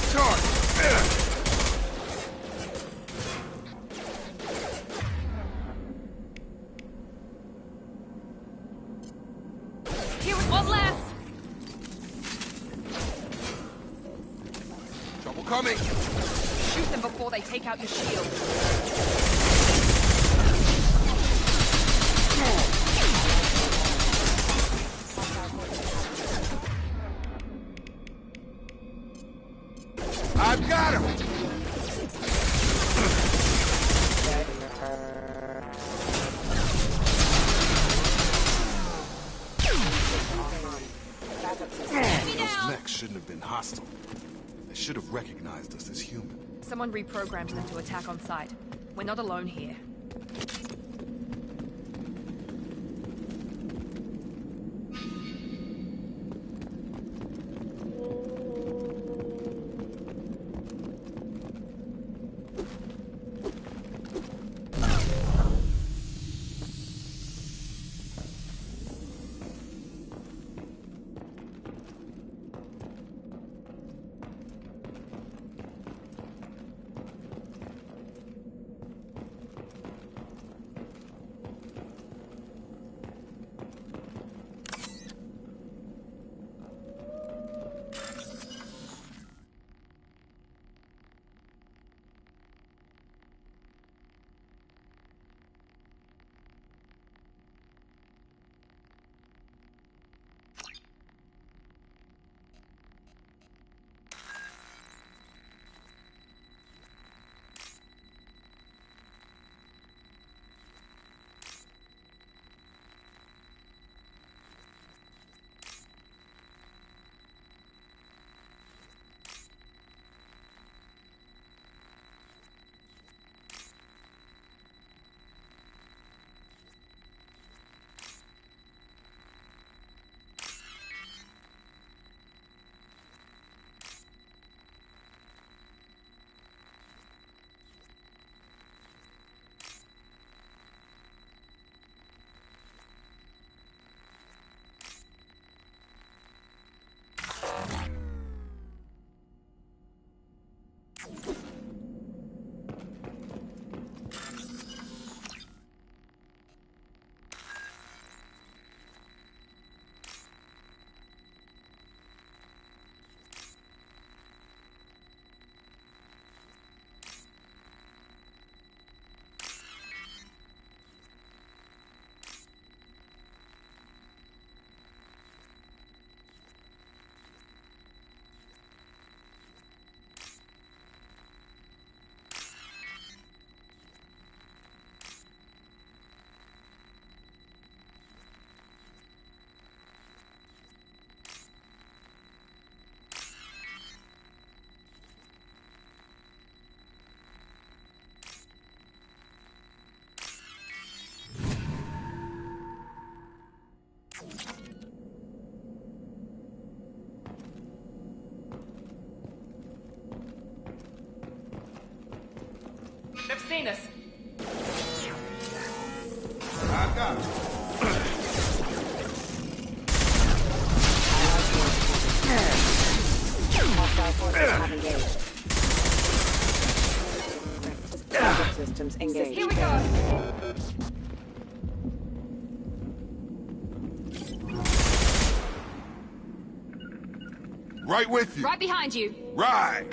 Here with one less! Trouble coming! Shoot them before they take out your shield. I've got him! Those mechs shouldn't have been hostile. They should have recognized us as human. Someone reprogrammed them to attack on sight. We're not alone here. They've seen us. I've got it. Hostile forces have engaged. Target systems engaged. Here we go. Right with you. Right behind you. Right.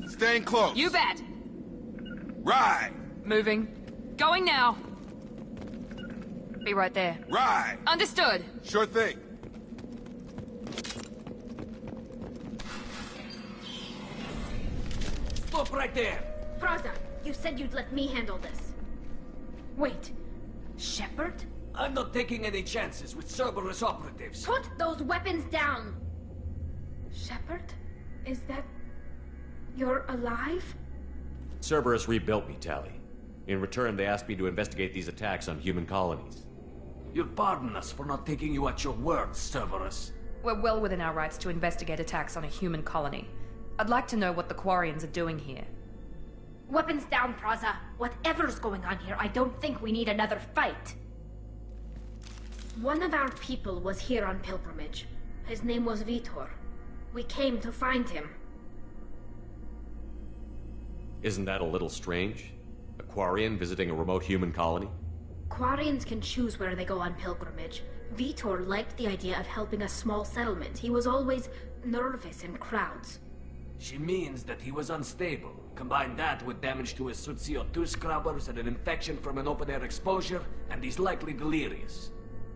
Staying close. You bet. Right. Moving. Going now. Be right there. Right. Understood. Sure thing. Stop right there! Praza, you said you'd let me handle this. Wait, Shepard? I'm not taking any chances with Cerberus operatives. Put those weapons down! Shepard? Is that... you're alive? Cerberus rebuilt me, Tally. In return, they asked me to investigate these attacks on human colonies. You'll pardon us for not taking you at your word, Cerberus. We're well within our rights to investigate attacks on a human colony. I'd like to know what the Quarians are doing here. Weapons down, Praza. Whatever's going on here, I don't think we need another fight. One of our people was here on pilgrimage. His name was Vitor. We came to find him. Isn't that a little strange? A Quarian visiting a remote human colony? Quarians can choose where they go on pilgrimage. Vitor liked the idea of helping a small settlement. He was always nervous in crowds. She means that he was unstable. Combine that with damage to his suit CO2 scrubbers and an infection from an open-air exposure, and he's likely delirious.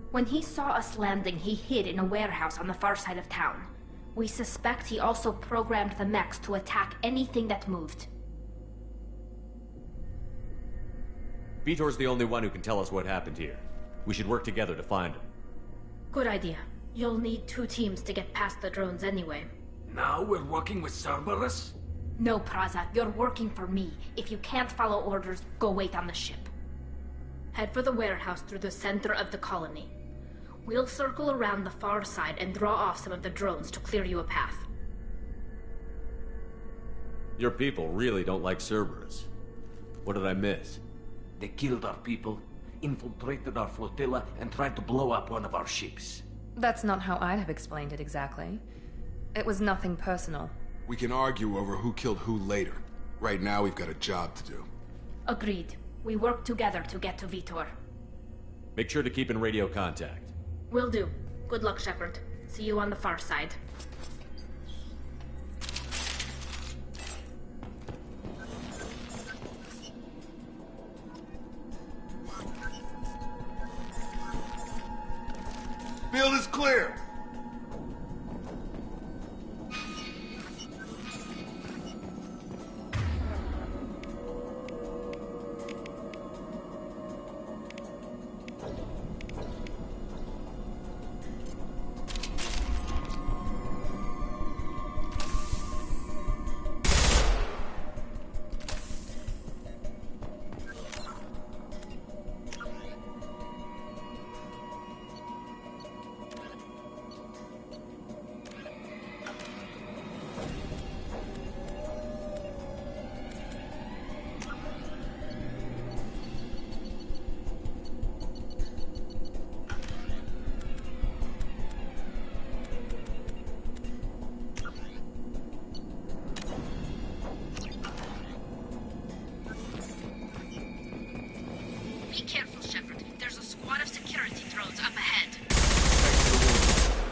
When he saw us landing, he hid in a warehouse on the far side of town. We suspect he also programmed the mechs to attack anything that moved. Vitor's the only one who can tell us what happened here. We should work together to find him. Good idea. You'll need 2 teams to get past the drones anyway. Now we're working with Cerberus? No, Praza, you're working for me. If you can't follow orders, go wait on the ship. Head for the warehouse through the center of the colony. We'll circle around the far side and draw off some of the drones to clear you a path. Your people really don't like Cerberus. What did I miss? They killed our people, infiltrated our flotilla, and tried to blow up one of our ships. That's not how I'd have explained it exactly. It was nothing personal. We can argue over who killed who later. Right now, we've got a job to do. Agreed. We work together to get to Vitor. Make sure to keep in radio contact. Will do. Good luck, Shepard. See you on the far side. Field is clear! Be careful, Shepard. There's a squad of security drones up ahead.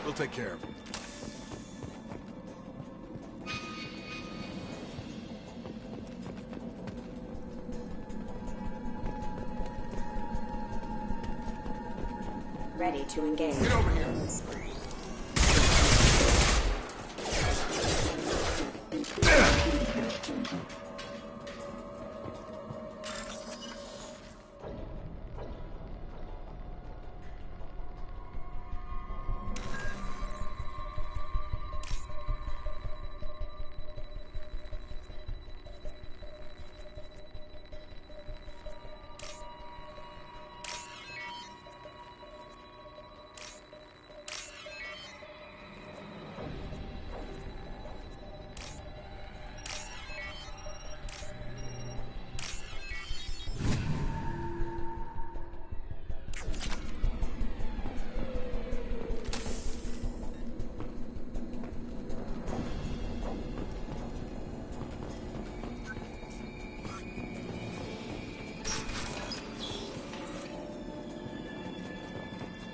We'll take care of them. Ready to engage. Get over here.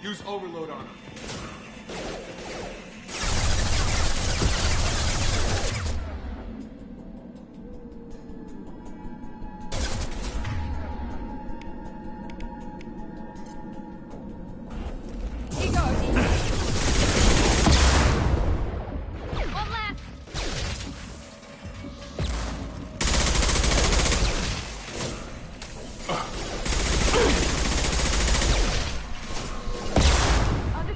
Use overload on him. Other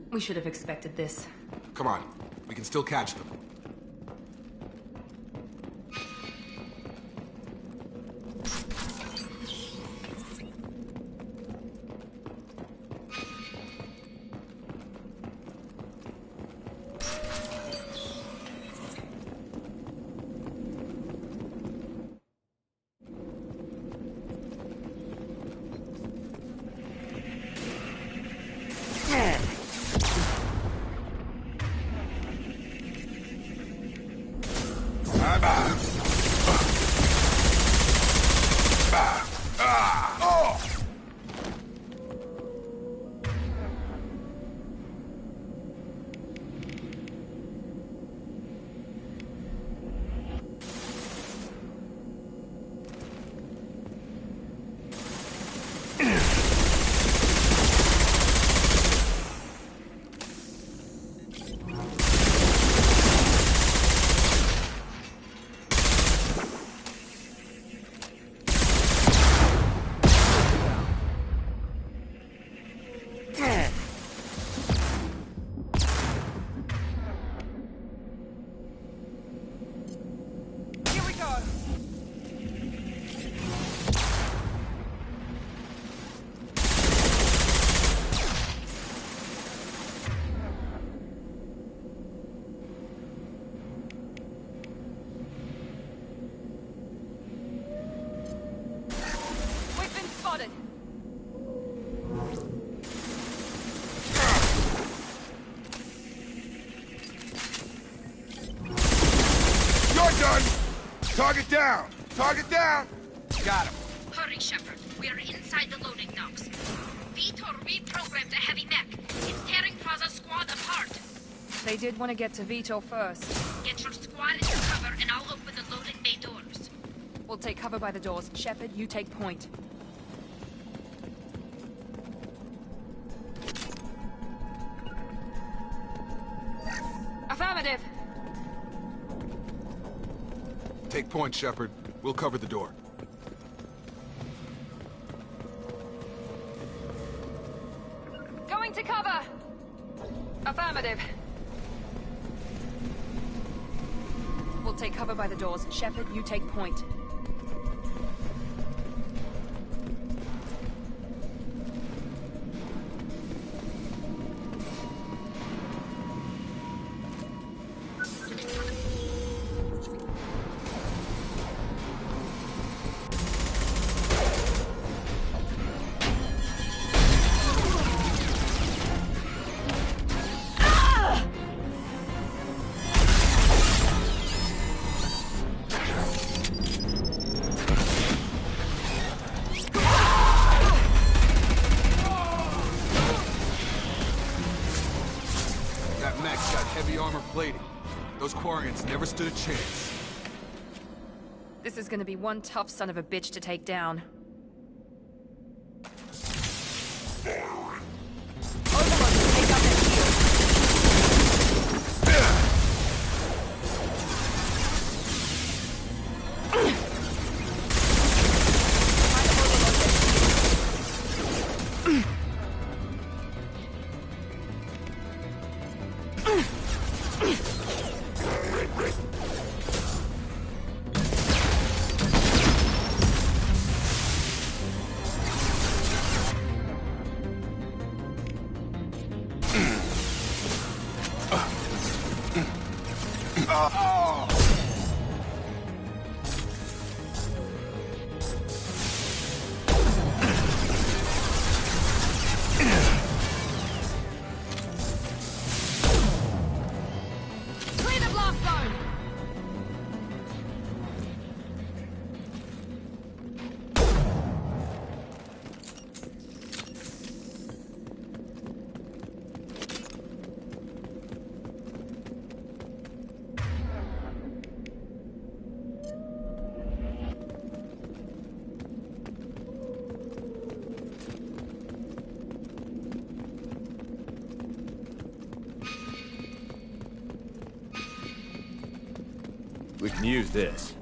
We should have expected this. Come on, we can still catch them. Target down! Target down! Got him. Hurry, Shepard. We're inside the loading docks. Vitor reprogrammed the heavy mech. It's tearing Plaza's squad apart. They did want to get to Vitor first. Get your squad into cover and I'll open the loading bay doors. We'll take cover by the doors. Shepard, you take point. Affirmative! Take point, Shepard. We'll cover the door. Going to cover! Affirmative. We'll take cover by the doors. Shepard, you take point. Those Quarians never stood a chance. This is gonna be one tough son of a bitch to take down. We can use this.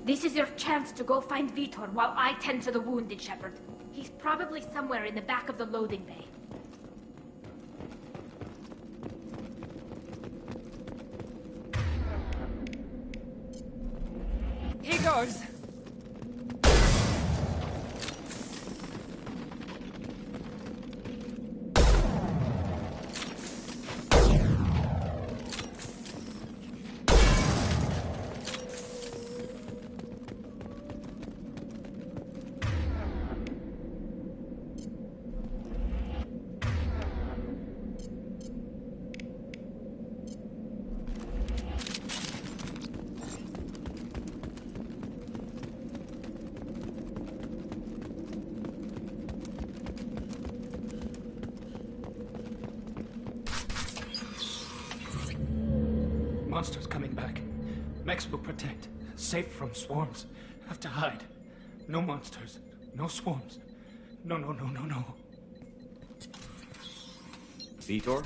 This is your chance to go find Vitor while I tend to the wounded, Shepard. He's probably somewhere in the back of the loading bay. He goes! Monsters coming back. Mechs will protect. Safe from swarms. Have to hide. No monsters. No swarms. No. Vitor?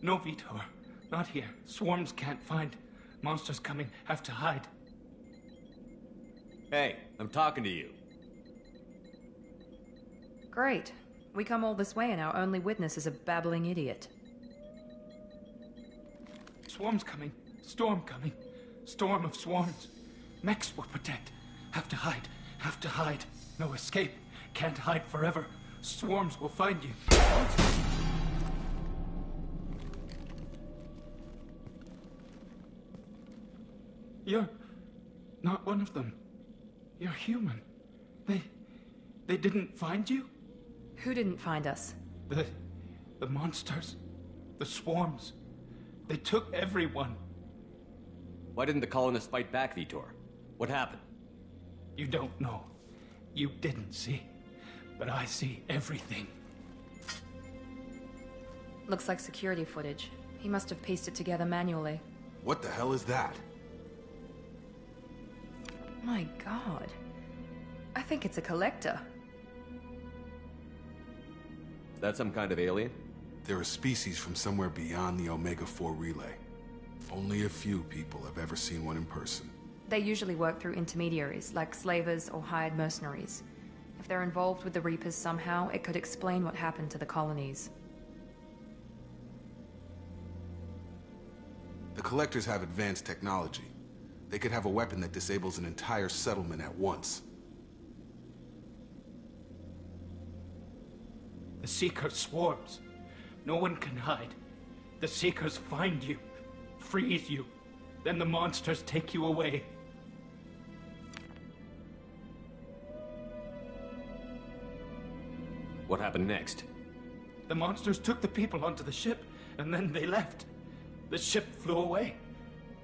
No Vitor. Not here. Swarms can't find. Monsters coming. Have to hide. Hey, I'm talking to you. Great. We come all this way and our only witness is a babbling idiot. Swarms coming. Storm coming. Storm of swarms. Mechs will protect. Have to hide. Have to hide. No escape. Can't hide forever. Swarms will find you. You're not one of them. You're human. They didn't find you? Who didn't find us? The monsters. The swarms. They took everyone. Why didn't the colonists fight back, Vitor? What happened? You don't know. You didn't see. But I see everything. Looks like security footage. He must have pieced it together manually. What the hell is that? My god. I think it's a collector. Is that some kind of alien? They're a species from somewhere beyond the Omega-4 relay. Only a few people have ever seen one in person. They usually work through intermediaries, like slavers or hired mercenaries. If they're involved with the Reapers somehow, it could explain what happened to the colonies. The Collectors have advanced technology. They could have a weapon that disables an entire settlement at once. The Seeker swarms. No one can hide. The Seekers find you, freeze you, then the monsters take you away. What happened next? The monsters took the people onto the ship, and then they left. The ship flew away.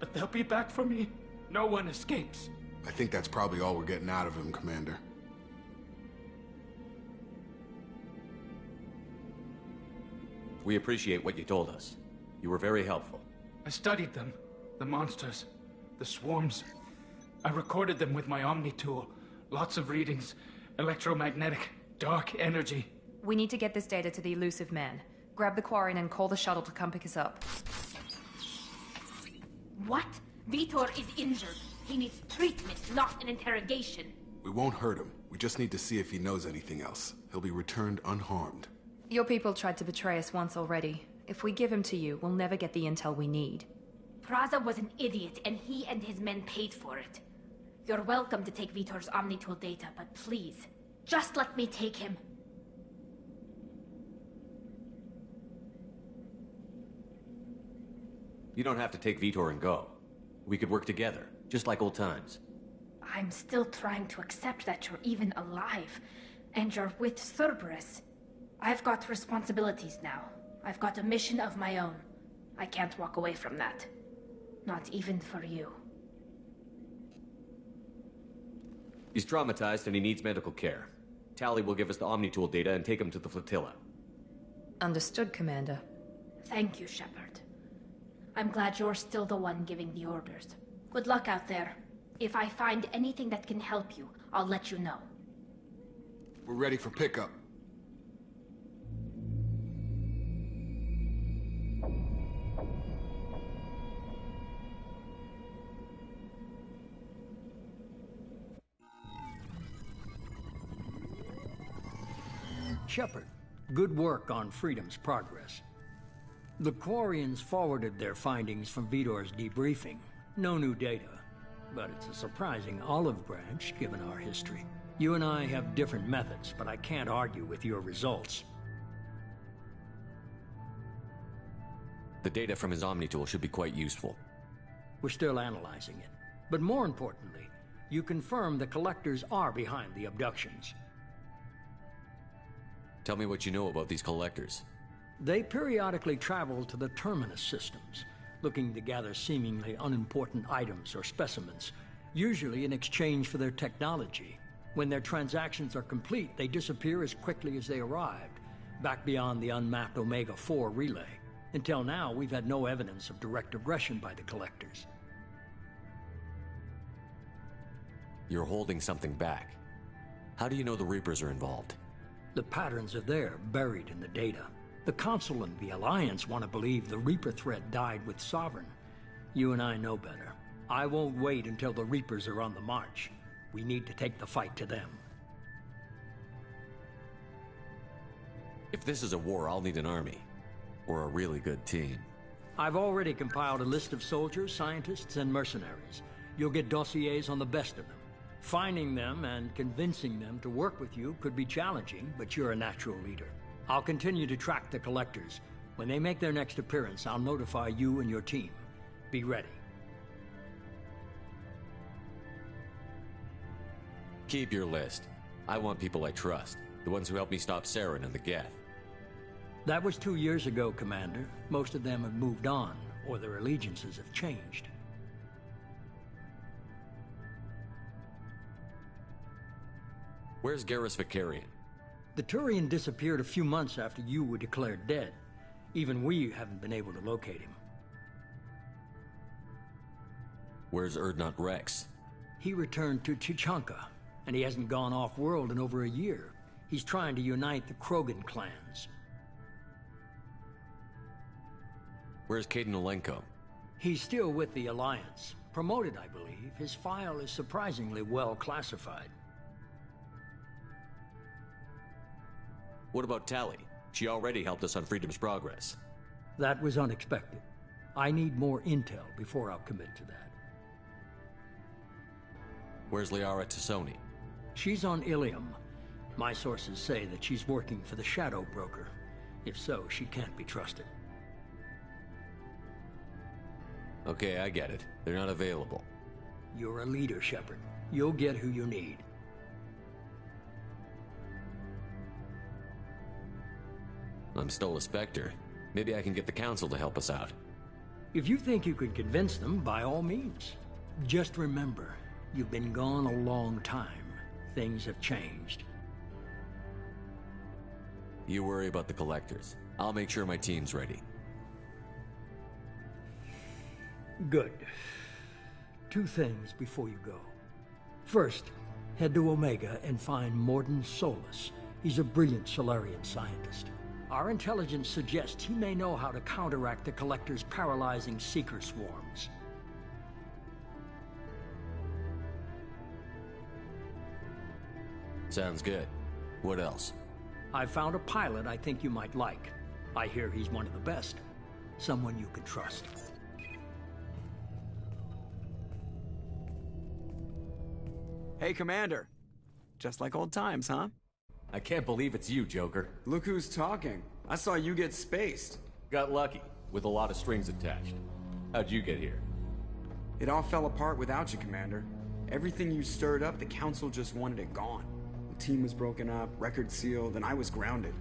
But they'll be back for me. No one escapes. I think that's probably all we're getting out of him, Commander. We appreciate what you told us. You were very helpful. I studied them. The monsters. The swarms. I recorded them with my Omni tool. Lots of readings. Electromagnetic. Dark energy. We need to get this data to the elusive man. Grab the Quarren and call the shuttle to come pick us up. What? Vitor is injured. He needs treatment, not an interrogation. We won't hurt him. We just need to see if he knows anything else. He'll be returned unharmed. Your people tried to betray us once already. If we give him to you, we'll never get the intel we need. Praza was an idiot, and he and his men paid for it. You're welcome to take Vitor's Omnitool data, but please, just let me take him. You don't have to take Vitor and go. We could work together, just like old times. I'm still trying to accept that you're even alive, and you're with Cerberus. I've got responsibilities now. I've got a mission of my own. I can't walk away from that. Not even for you. He's traumatized and he needs medical care. Tally will give us the Omnitool data and take him to the flotilla. Understood, Commander. Thank you, Shepard. I'm glad you're still the one giving the orders. Good luck out there. If I find anything that can help you, I'll let you know. We're ready for pickup. Shepard, good work on Freedom's progress. The Quarians forwarded their findings from Vidor's debriefing. No new data, but it's a surprising olive branch given our history. You and I have different methods, but I can't argue with your results. The data from his Omni tool should be quite useful. We're still analyzing it. But more importantly, you confirm the Collectors are behind the abductions. Tell me what you know about these Collectors. They periodically travel to the Terminus systems, looking to gather seemingly unimportant items or specimens, usually in exchange for their technology. When their transactions are complete, they disappear as quickly as they arrived, back beyond the unmapped Omega-4 relay. Until now, we've had no evidence of direct aggression by the Collectors. You're holding something back. How do you know the Reapers are involved? The patterns are there, buried in the data. The Council and the Alliance want to believe the Reaper threat died with Sovereign. You and I know better. I won't wait until the Reapers are on the march. We need to take the fight to them. If this is a war, I'll need an army. Or a really good team. I've already compiled a list of soldiers, scientists, and mercenaries. You'll get dossiers on the best of them. Finding them and convincing them to work with you could be challenging, but you're a natural leader. I'll continue to track the Collectors. When they make their next appearance, I'll notify you and your team. Be ready. Keep your list. I want people I trust. The ones who helped me stop Saren and the Geth. That was 2 years ago, Commander. Most of them have moved on, or their allegiances have changed. Where's Garrus Vicarian? The Turian disappeared a few months after you were declared dead. Even we haven't been able to locate him. Where's Urdnot Rex? He returned to Chichanka, and he hasn't gone off-world in over a year. He's trying to unite the Krogan clans. Where's Caden Olenko? He's still with the Alliance. Promoted, I believe. His file is surprisingly well classified. What about Tally? She already helped us on Freedom's progress. That was unexpected. I need more intel before I'll commit to that. Where's Liara Tassoni? She's on Ilium. My sources say that she's working for the Shadow Broker. If so, she can't be trusted. Okay, I get it. They're not available. You're a leader, Shepard. You'll get who you need. I'm still a Spectre. Maybe I can get the Council to help us out. If you think you can convince them, by all means. Just remember, you've been gone a long time. Things have changed. You worry about the Collectors. I'll make sure my team's ready. Good. 2 things before you go. First, head to Omega and find Mordin Solus. He's a brilliant Solarian scientist. Our intelligence suggests he may know how to counteract the Collector's paralyzing Seeker swarms. Sounds good. What else? I found a pilot I think you might like. I hear he's one of the best. Someone you can trust. Hey, Commander. Just like old times, huh? I can't believe it's you, Joker. Look who's talking. I saw you get spaced. Got lucky, with a lot of strings attached. How'd you get here? It all fell apart without you, Commander. Everything you stirred up, the Council just wanted it gone. The team was broken up, record sealed, and I was grounded.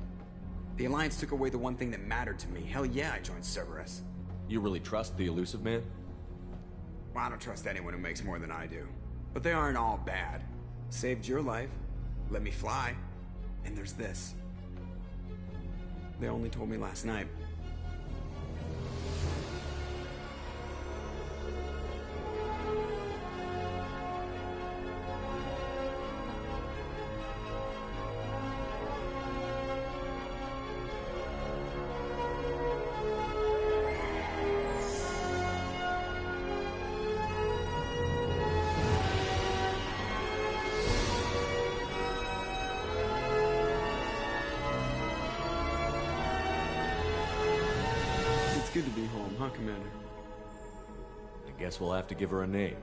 The Alliance took away the one thing that mattered to me. Hell yeah, I joined Cerberus. You really trust the Elusive Man? Well, I don't trust anyone who makes more than I do. But they aren't all bad. Saved your life, let me fly, and there's this. They only told me last night. good to be home, huh, Commander? I guess we'll have to give her a name.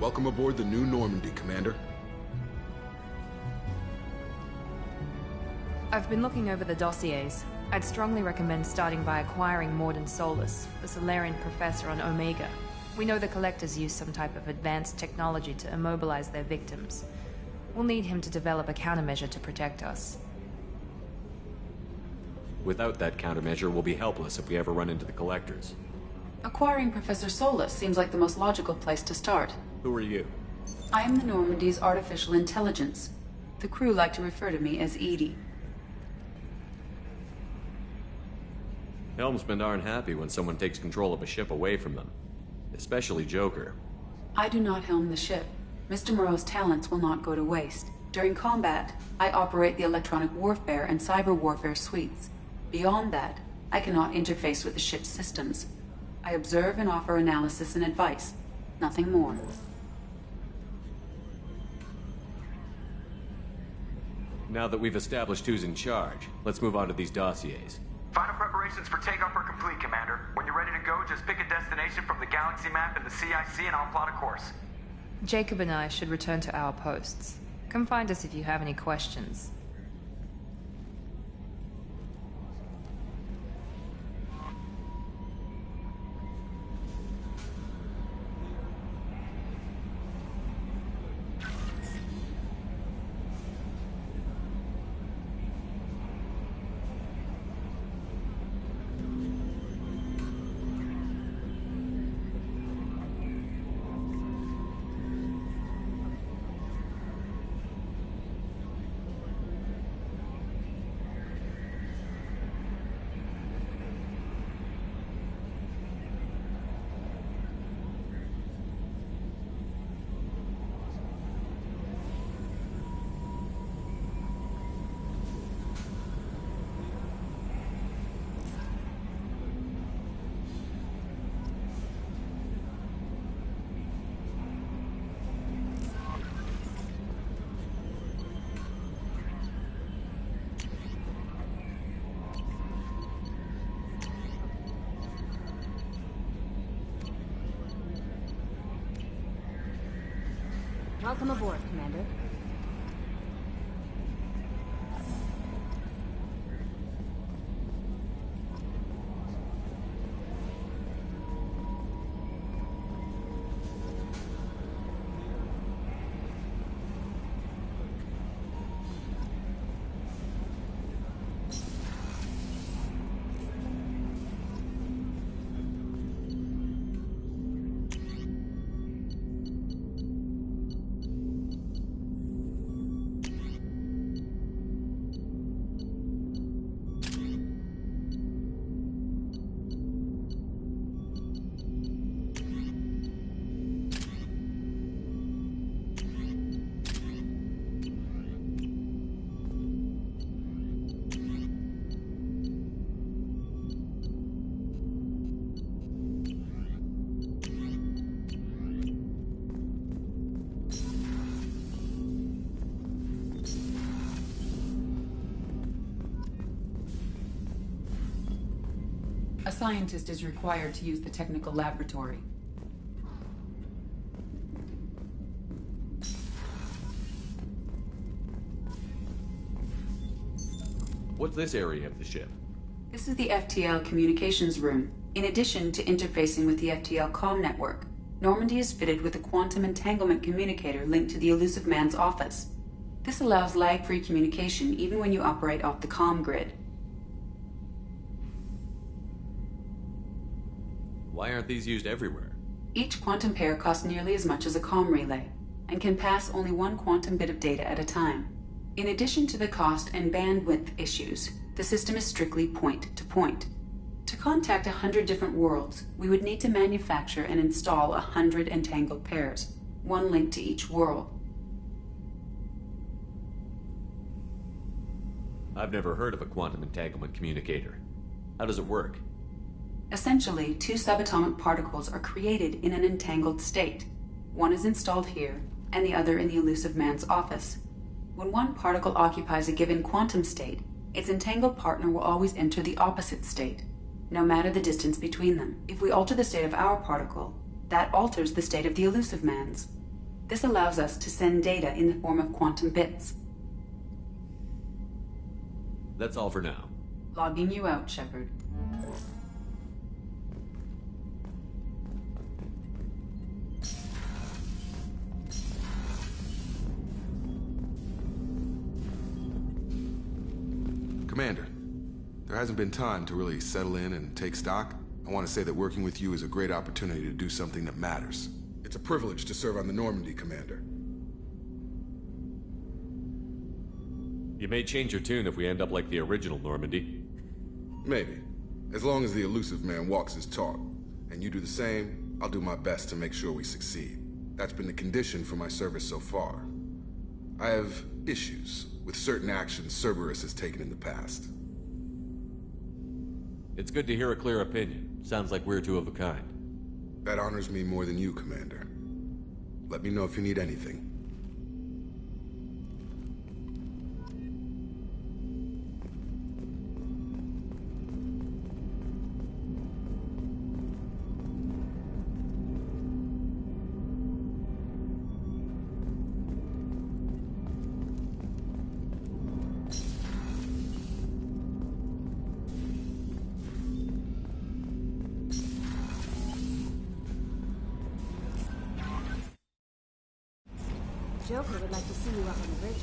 Welcome aboard the New Normandy, Commander. I've been looking over the dossiers. I'd strongly recommend starting by acquiring Morden Solus, the Solarian professor on Omega. We know the Collectors use some type of advanced technology to immobilize their victims. We'll need him to develop a countermeasure to protect us. Without that countermeasure, we'll be helpless if we ever run into the Collectors. Acquiring Professor Solus seems like the most logical place to start. Who are you? I am the Normandy's artificial intelligence. The crew like to refer to me as Edie. Helmsmen aren't happy when someone takes control of a ship away from them. Especially Joker. I do not helm the ship. Mr. Moreau's talents will not go to waste. During combat, I operate the electronic warfare and cyber warfare suites. Beyond that, I cannot interface with the ship's systems. I observe and offer analysis and advice. Nothing more. Now that we've established who's in charge, let's move on to these dossiers. Final preparations for takeoff are complete, Commander. When you're ready to go, just pick a destination from the galaxy map in the CIC and I'll plot a course. Jacob and I should return to our posts. Come find us if you have any questions. Welcome aboard, Commander. scientist is required to use the technical laboratory. What's this area of the ship? This is the FTL communications room. In addition to interfacing with the FTL comm network, Normandy is fitted with a quantum entanglement communicator linked to the Elusive Man's office. This allows lag-free communication even when you operate off the comm grid. Why aren't these used everywhere? Each quantum pair costs nearly as much as a comm relay, and can pass only one quantum bit of data at a time. In addition to the cost and bandwidth issues, the system is strictly point-to-point. To contact 100 different worlds, we would need to manufacture and install 100 entangled pairs, one linked to each world. I've never heard of a quantum entanglement communicator. How does it work? Essentially, two subatomic particles are created in an entangled state. One is installed here, and the other in the Elusive Man's office. When one particle occupies a given quantum state, its entangled partner will always enter the opposite state, no matter the distance between them. If we alter the state of our particle, that alters the state of the Elusive Man's. This allows us to send data in the form of quantum bits. That's all for now. Logging you out, Shepard. Commander, there hasn't been time to really settle in and take stock. I want to say that working with you is a great opportunity to do something that matters. It's a privilege to serve on the Normandy, Commander. You may change your tune if we end up like the original Normandy. Maybe. As long as the Elusive Man walks his talk, and you do the same, I'll do my best to make sure we succeed. That's been the condition for my service so far. I have issues with certain actions Cerberus has taken in the past. It's good to hear a clear opinion. Sounds like we're two of a kind. That honors me more than you, Commander. Let me know if you need anything. Joker would like to see you up on the bridge.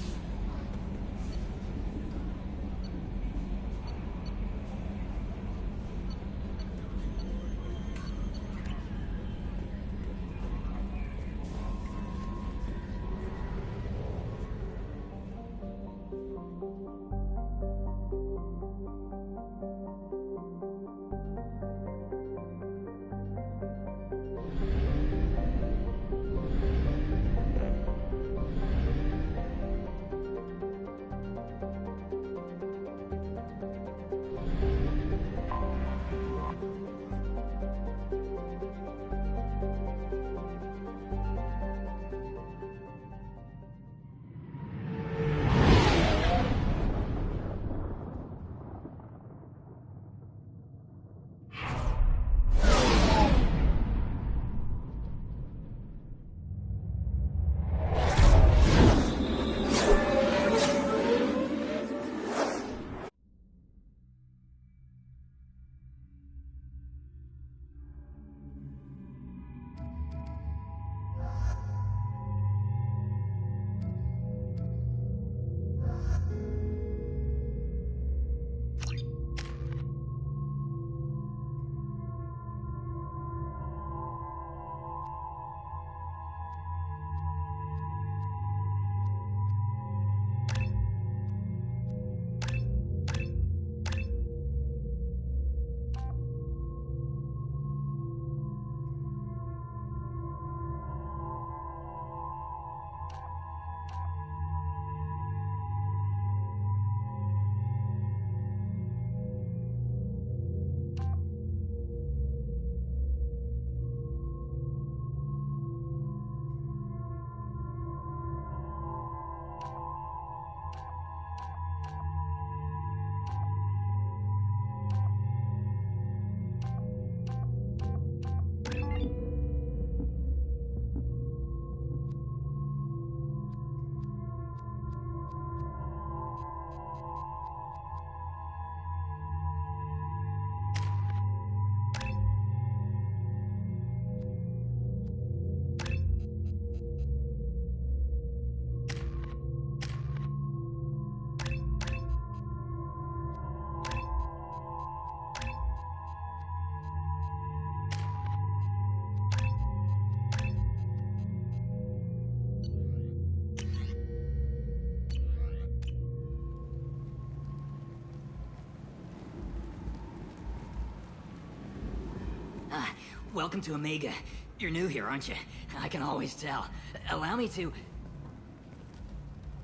Welcome to Omega. You're new here, aren't you? I can always tell. Allow me to...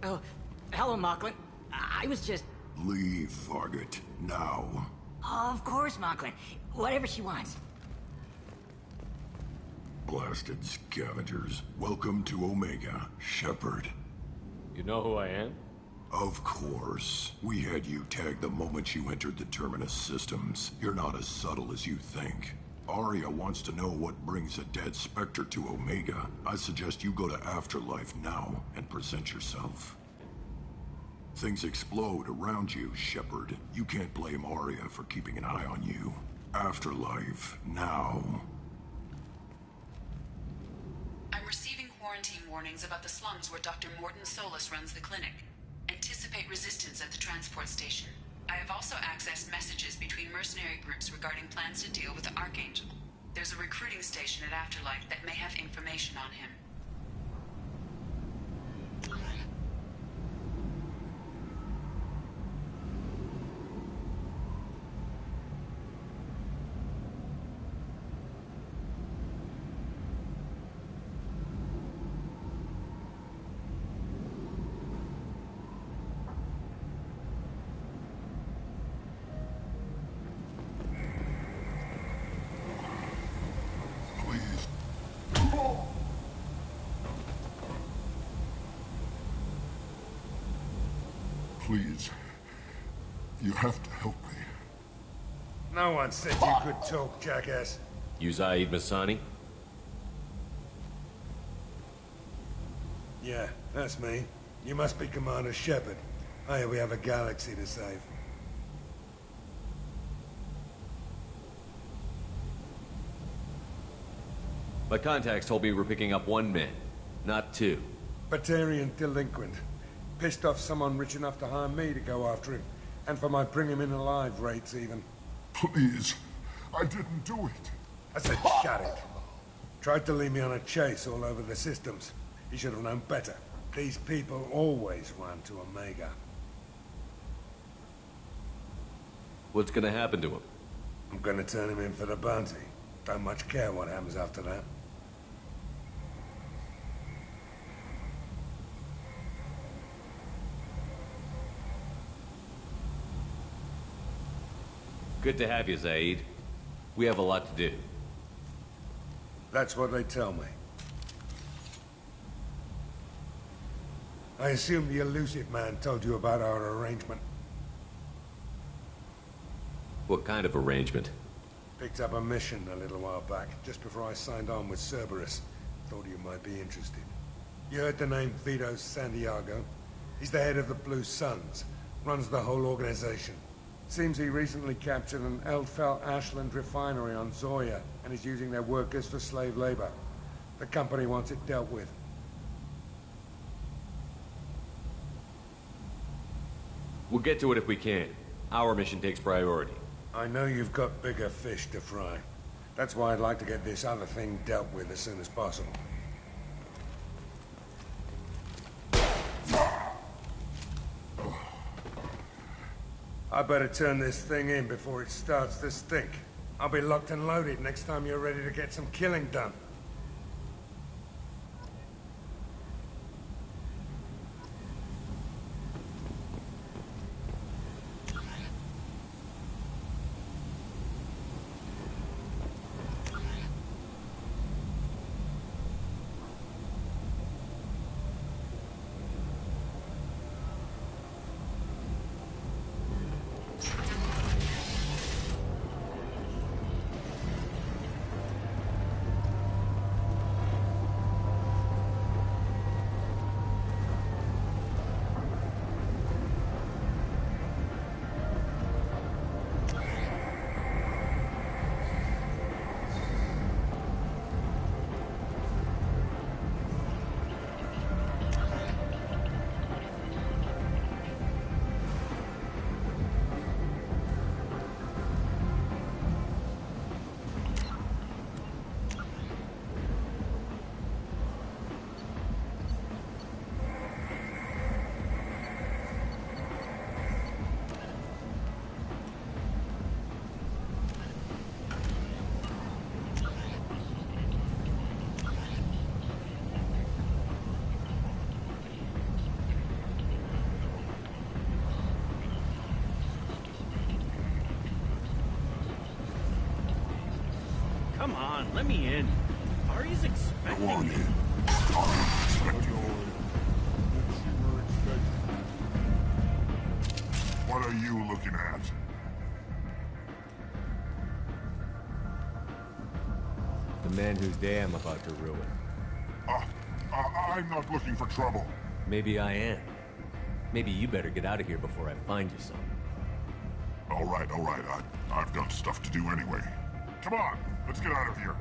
Oh, hello, Mocklin. I was just... Leave, Varget. Now. Of course, Mocklin. Whatever she wants. Blasted scavengers. Welcome to Omega, Shepard. You know who I am? Of course. We had you tagged the moment you entered the Terminus systems. You're not as subtle as you think. Arya wants to know what brings a dead Spectre to Omega. I suggest you go to Afterlife now and present yourself. Things explode around you, Shepard. You can't blame Arya for keeping an eye on you. Afterlife, now. I'm receiving quarantine warnings about the slums where Dr. Morton Solus runs the clinic. Anticipate resistance at the transport station. I have also accessed messages between mercenary groups regarding plans to deal with the Archangel. There's a recruiting station at Afterlife that may have information on him. Please. You have to help me. No one said you could talk, jackass. You Zaid Masani? Yeah, that's me. You must be Commander Shepard. Hey, we have a galaxy to save. My contacts told me we're picking up 1 man, not 2. Batarian delinquent. Pissed off someone rich enough to hire me to go after him. And for my bring him in alive rates, even. Please. I didn't do it. I said shut it. Tried to lead me on a chase all over the systems. He should have known better. These people always run to Omega. What's gonna happen to him? I'm gonna turn him in for the bounty. Don't much care what happens after that. Good to have you, Zaid. We have a lot to do. That's what they tell me. I assume the elusive man told you about our arrangement. What kind of arrangement? Picked up a mission a little while back, just before I signed on with Cerberus. Thought you might be interested. You heard the name Vito Santiago? He's the head of the Blue Suns, runs the whole organization. Seems he recently captured an Eldfell Ashland refinery on Zoya and is using their workers for slave labor. The company wants it dealt with. We'll get to it if we can. Our mission takes priority. I know you've got bigger fish to fry. That's why I'd like to get this other thing dealt with as soon as possible. I better turn this thing in before it starts to stink. I'll be locked and loaded next time you're ready to get some killing done. Come on, let me in. Ari's expecting Go on me. in. I'll expect you. What are you looking at? The man whose day I'm about to ruin. I'm not looking for trouble. Maybe I am. Maybe you better get out of here before I find you some. All right. I've got stuff to do anyway. Come on, let's get out of here.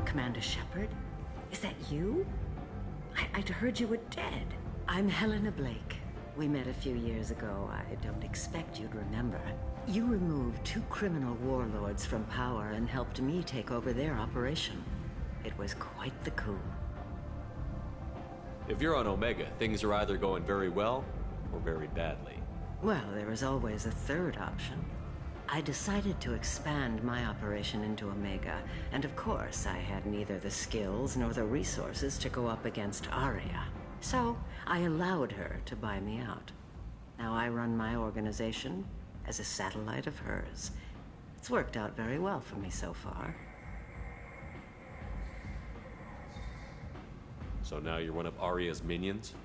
Commander Shepard? Is that you? I'd heard you were dead. I'm Helena Blake. We met a few years ago. I don't expect you'd remember. You removed 2 criminal warlords from power and helped me take over their operation. It was quite the coup. If you're on Omega, things are either going very well or very badly. Well, there is always a third option. I decided to expand my operation into Omega, and of course I had neither the skills nor the resources to go up against Aria. So I allowed her to buy me out. Now I run my organization as a satellite of hers. It's worked out very well for me so far. So now you're one of Aria's minions?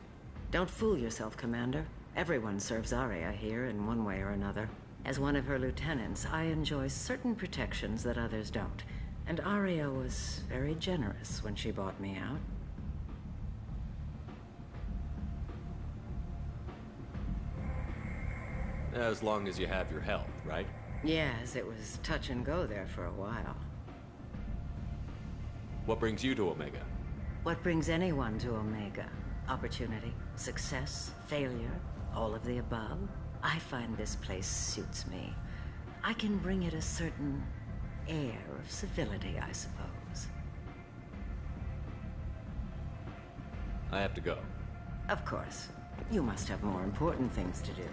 Don't fool yourself, Commander. Everyone serves Aria here in one way or another. As one of her lieutenants, I enjoy certain protections that others don't. And Aria was very generous when she bought me out. As long as you have your health, right? Yes, it was touch and go there for a while. What brings you to Omega? What brings anyone to Omega? Opportunity, success, failure, all of the above. I find this place suits me. I can bring it a certain air of civility, I suppose. I have to go. Of course. You must have more important things to do.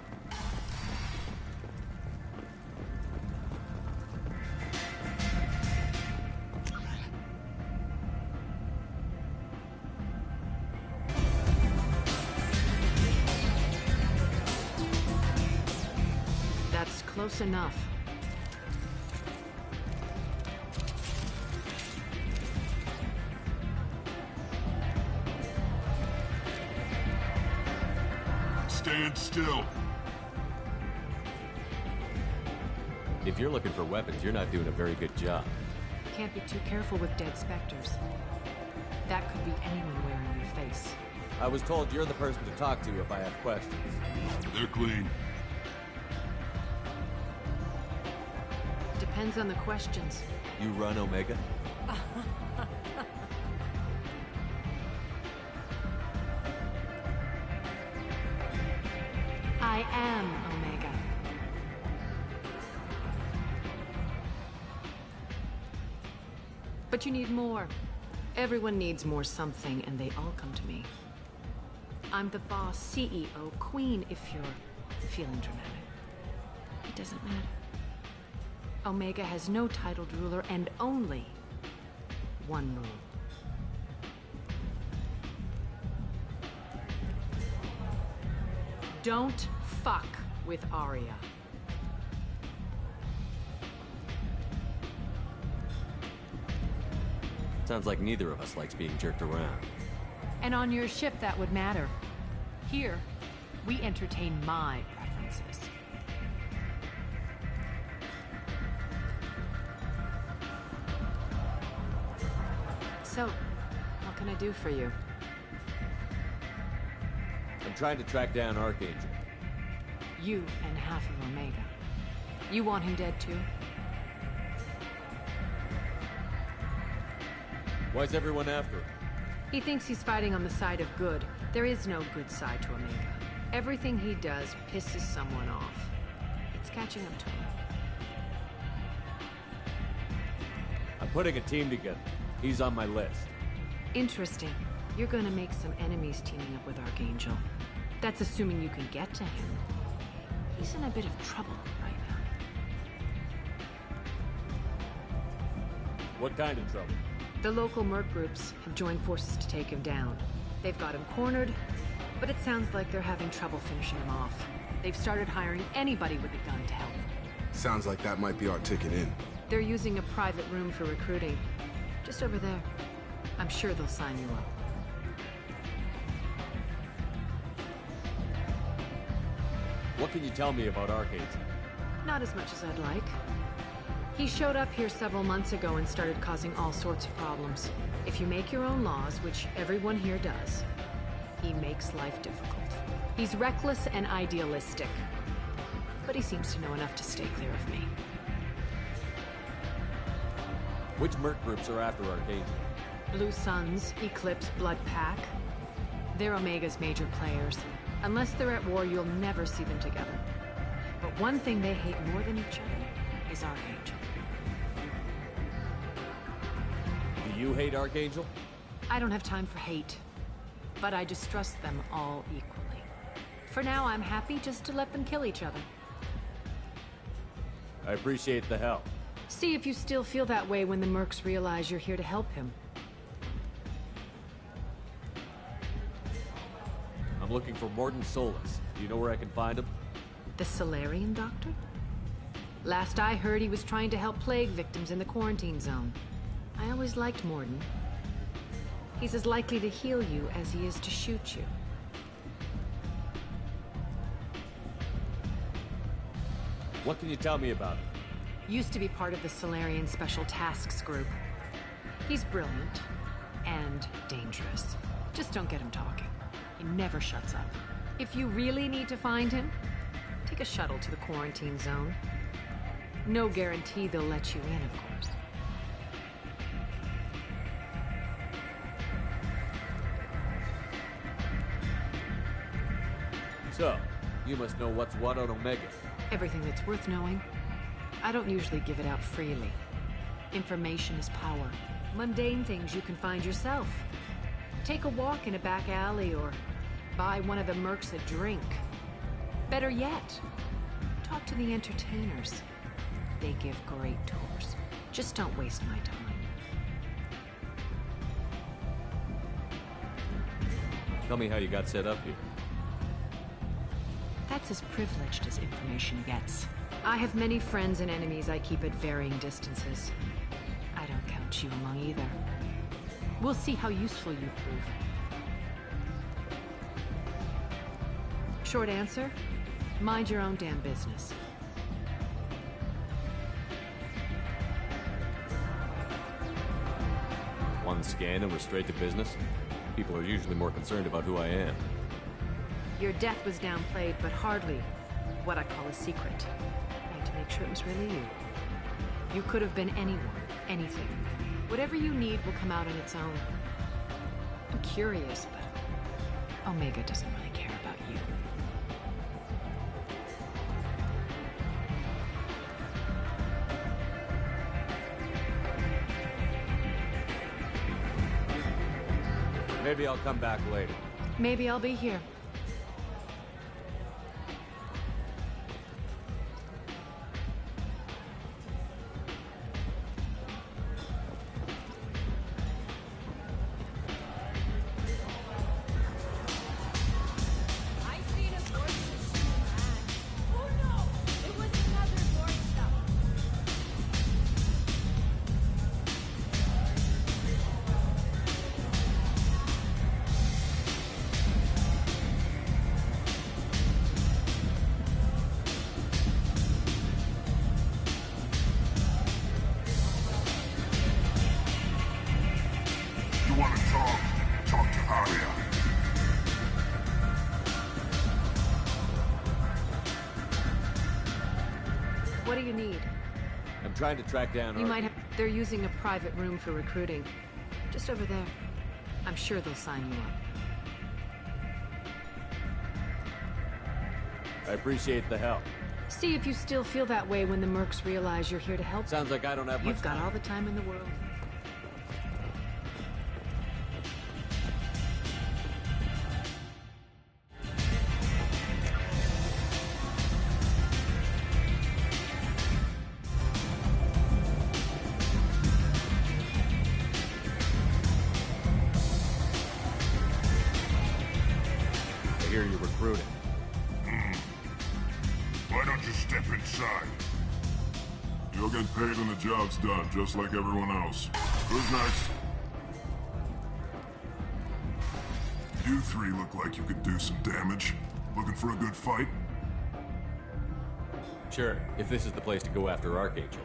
Close enough. Stand still. If you're looking for weapons, you're not doing a very good job. Can't be too careful with dead specters. That could be anyone wearing your face. I was told you're the person to talk to if I have questions. They're clean. Depends on the questions. You run Omega? I am Omega. But you need more. Everyone needs more something, and they all come to me. I'm the boss, CEO, queen, if you're feeling dramatic. It doesn't matter. Omega has no titled ruler and only one rule. Don't fuck with Aria. Sounds like neither of us likes being jerked around. And on your ship, that would matter. Here, we entertain my preferences. So, what can can I do for you? I'm trying to track down Archangel. You and half of Omega. You want him dead too? Why's everyone after him? He thinks he's fighting on the side of good. There is no good side to Omega. Everything he does pisses someone off. It's catching up to him. I'm putting a team together. He's on my list. Interesting. You're gonna make some enemies teaming up with Archangel. That's assuming you can get to him. He's in a bit of trouble right now. What kind of trouble? The local merc groups have joined forces to take him down. They've got him cornered, but it sounds like they're having trouble finishing him off. They've started hiring anybody with a gun to help. Sounds like that might be our ticket in. They're using a private room for recruiting. Just over there. I'm sure they'll sign you up. What can you tell me about Archangel? Not as much as I'd like. He showed up here several months ago and started causing all sorts of problems. If you make your own laws, which everyone here does, he makes life difficult. He's reckless and idealistic. But he seems to know enough to stay clear of me. Which merc groups are after Archangel? Blue Suns, Eclipse, Blood Pack. They're Omega's major players. Unless they're at war, you'll never see them together. But one thing they hate more than each other is Archangel. Do you hate Archangel? I don't have time for hate, but I distrust them all equally. For now, I'm happy just to let them kill each other. I appreciate the help. See if you still feel that way when the mercs realize you're here to help him. I'm looking for Morton Solus. Do you know where I can find him? The Solarian doctor? Last I heard, he was trying to help plague victims in the quarantine zone. I always liked Morton. He's as likely to heal you as he is to shoot you. What can you tell me about him? Used to be part of the Solarian Special Tasks Group. He's brilliant and dangerous. Just don't get him talking. He never shuts up. If you really need to find him, take a shuttle to the quarantine zone. No guarantee they'll let you in, of course. So, you must know what's what on Omega. Everything that's worth knowing. I don't usually give it out freely. Information is power. Mundane things you can find yourself. Take a walk in a back alley or buy one of the mercs a drink. Better yet, talk to the entertainers. They give great tours. Just don't waste my time. Tell me how you got set up here. That's as privileged as information gets. I have many friends and enemies I keep at varying distances. I don't count you among either. We'll see how useful you prove. Short answer, mind your own damn business. One scan and we're straight to business? People are usually more concerned about who I am. Your death was downplayed, but hardly what I call a secret. I had to make sure it was really you. You could have been anyone, anything. Whatever you need will come out on its own. I'm curious, but Omega doesn't really care about you. Maybe I'll come back later. Maybe I'll be here. you need? I'm trying to track down... You might have... They're using a private room for recruiting. Just over there. I'm sure they'll sign you up. I appreciate the help. See if you still feel that way when the mercs realize you're here to help. Sounds like I don't have much You've got all the time in the world. I hear you're recruiting. Why don't you step inside? You'll get paid when the job's done, just like everyone else. Who's next? You three look like you could do some damage. Looking for a good fight? Sure, if this is the place to go after Archangel.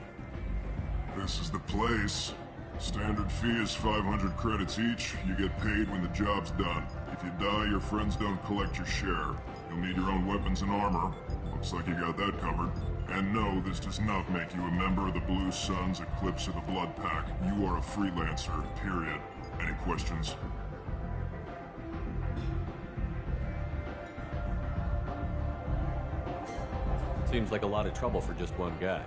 This is the place. Standard fee is 500 credits each. You get paid when the job's done. If you die, your friends don't collect your share. You'll need your own weapons and armor. Looks like you got that covered. And no, this does not make you a member of the Blue Suns, Eclipse, or the Blood Pack. You are a freelancer, period. Any questions? Seems like a lot of trouble for just one guy.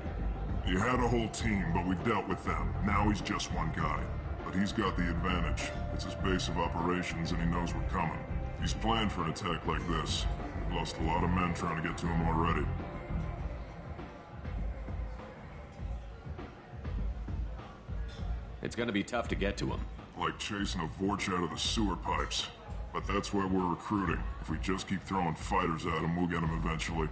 You had a whole team, but we've dealt with them. Now he's just one guy. But he's got the advantage. It's his base of operations, and he knows we're coming. He's planned for an attack like this. Lost a lot of men trying to get to him already. It's gonna be tough to get to him. Like chasing a Vorch out of the sewer pipes. But that's why we're recruiting. If we just keep throwing fighters at him, we'll get him eventually.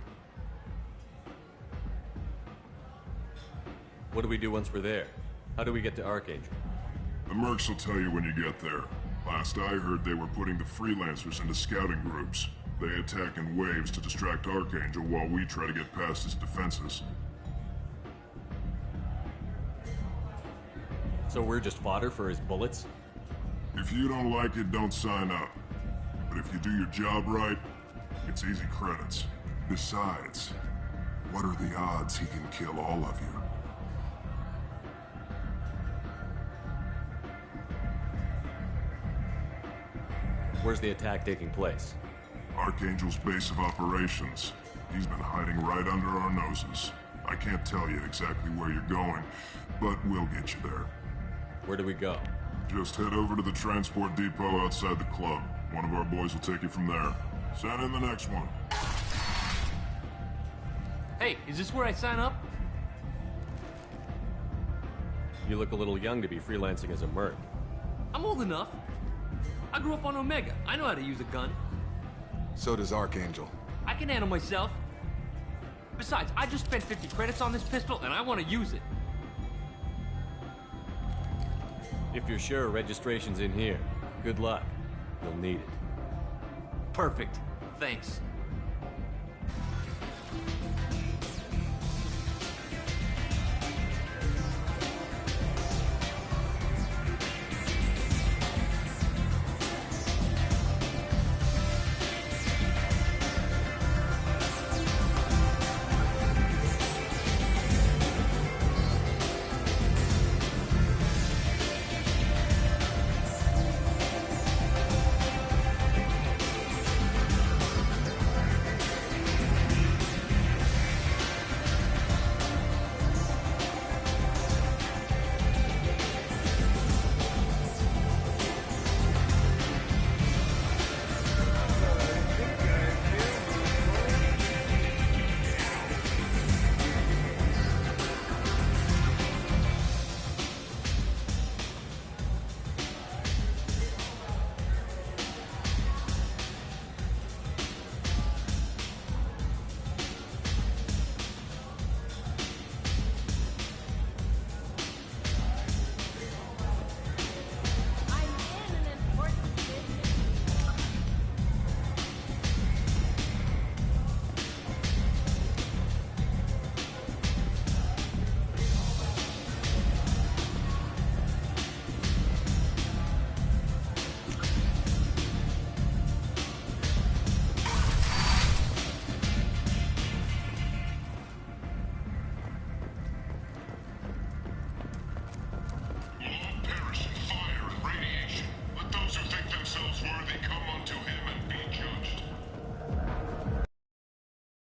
What do we do once we're there? How do we get to Archangel? The mercs will tell you when you get there. Last I heard, they were putting the freelancers into scouting groups. They attack in waves to distract Archangel while we try to get past his defenses. So we're just fodder for his bullets? If you don't like it, don't sign up. But if you do your job right, it's easy credits. Besides, what are the odds he can kill all of you? Where's the attack taking place? Archangel's base of operations. He's been hiding right under our noses. I can't tell you exactly where you're going, but we'll get you there. Where do we go? Just head over to the transport depot outside the club. One of our boys will take you from there. Send in the next one. Hey, is this where I sign up? You look a little young to be freelancing as a merc. I'm old enough. I grew up on Omega. I know how to use a gun. So does Archangel. I can handle myself. Besides, I just spent 50 credits on this pistol, and I want to use it. If you're sure registration's in here, good luck. You'll need it. Perfect. Thanks.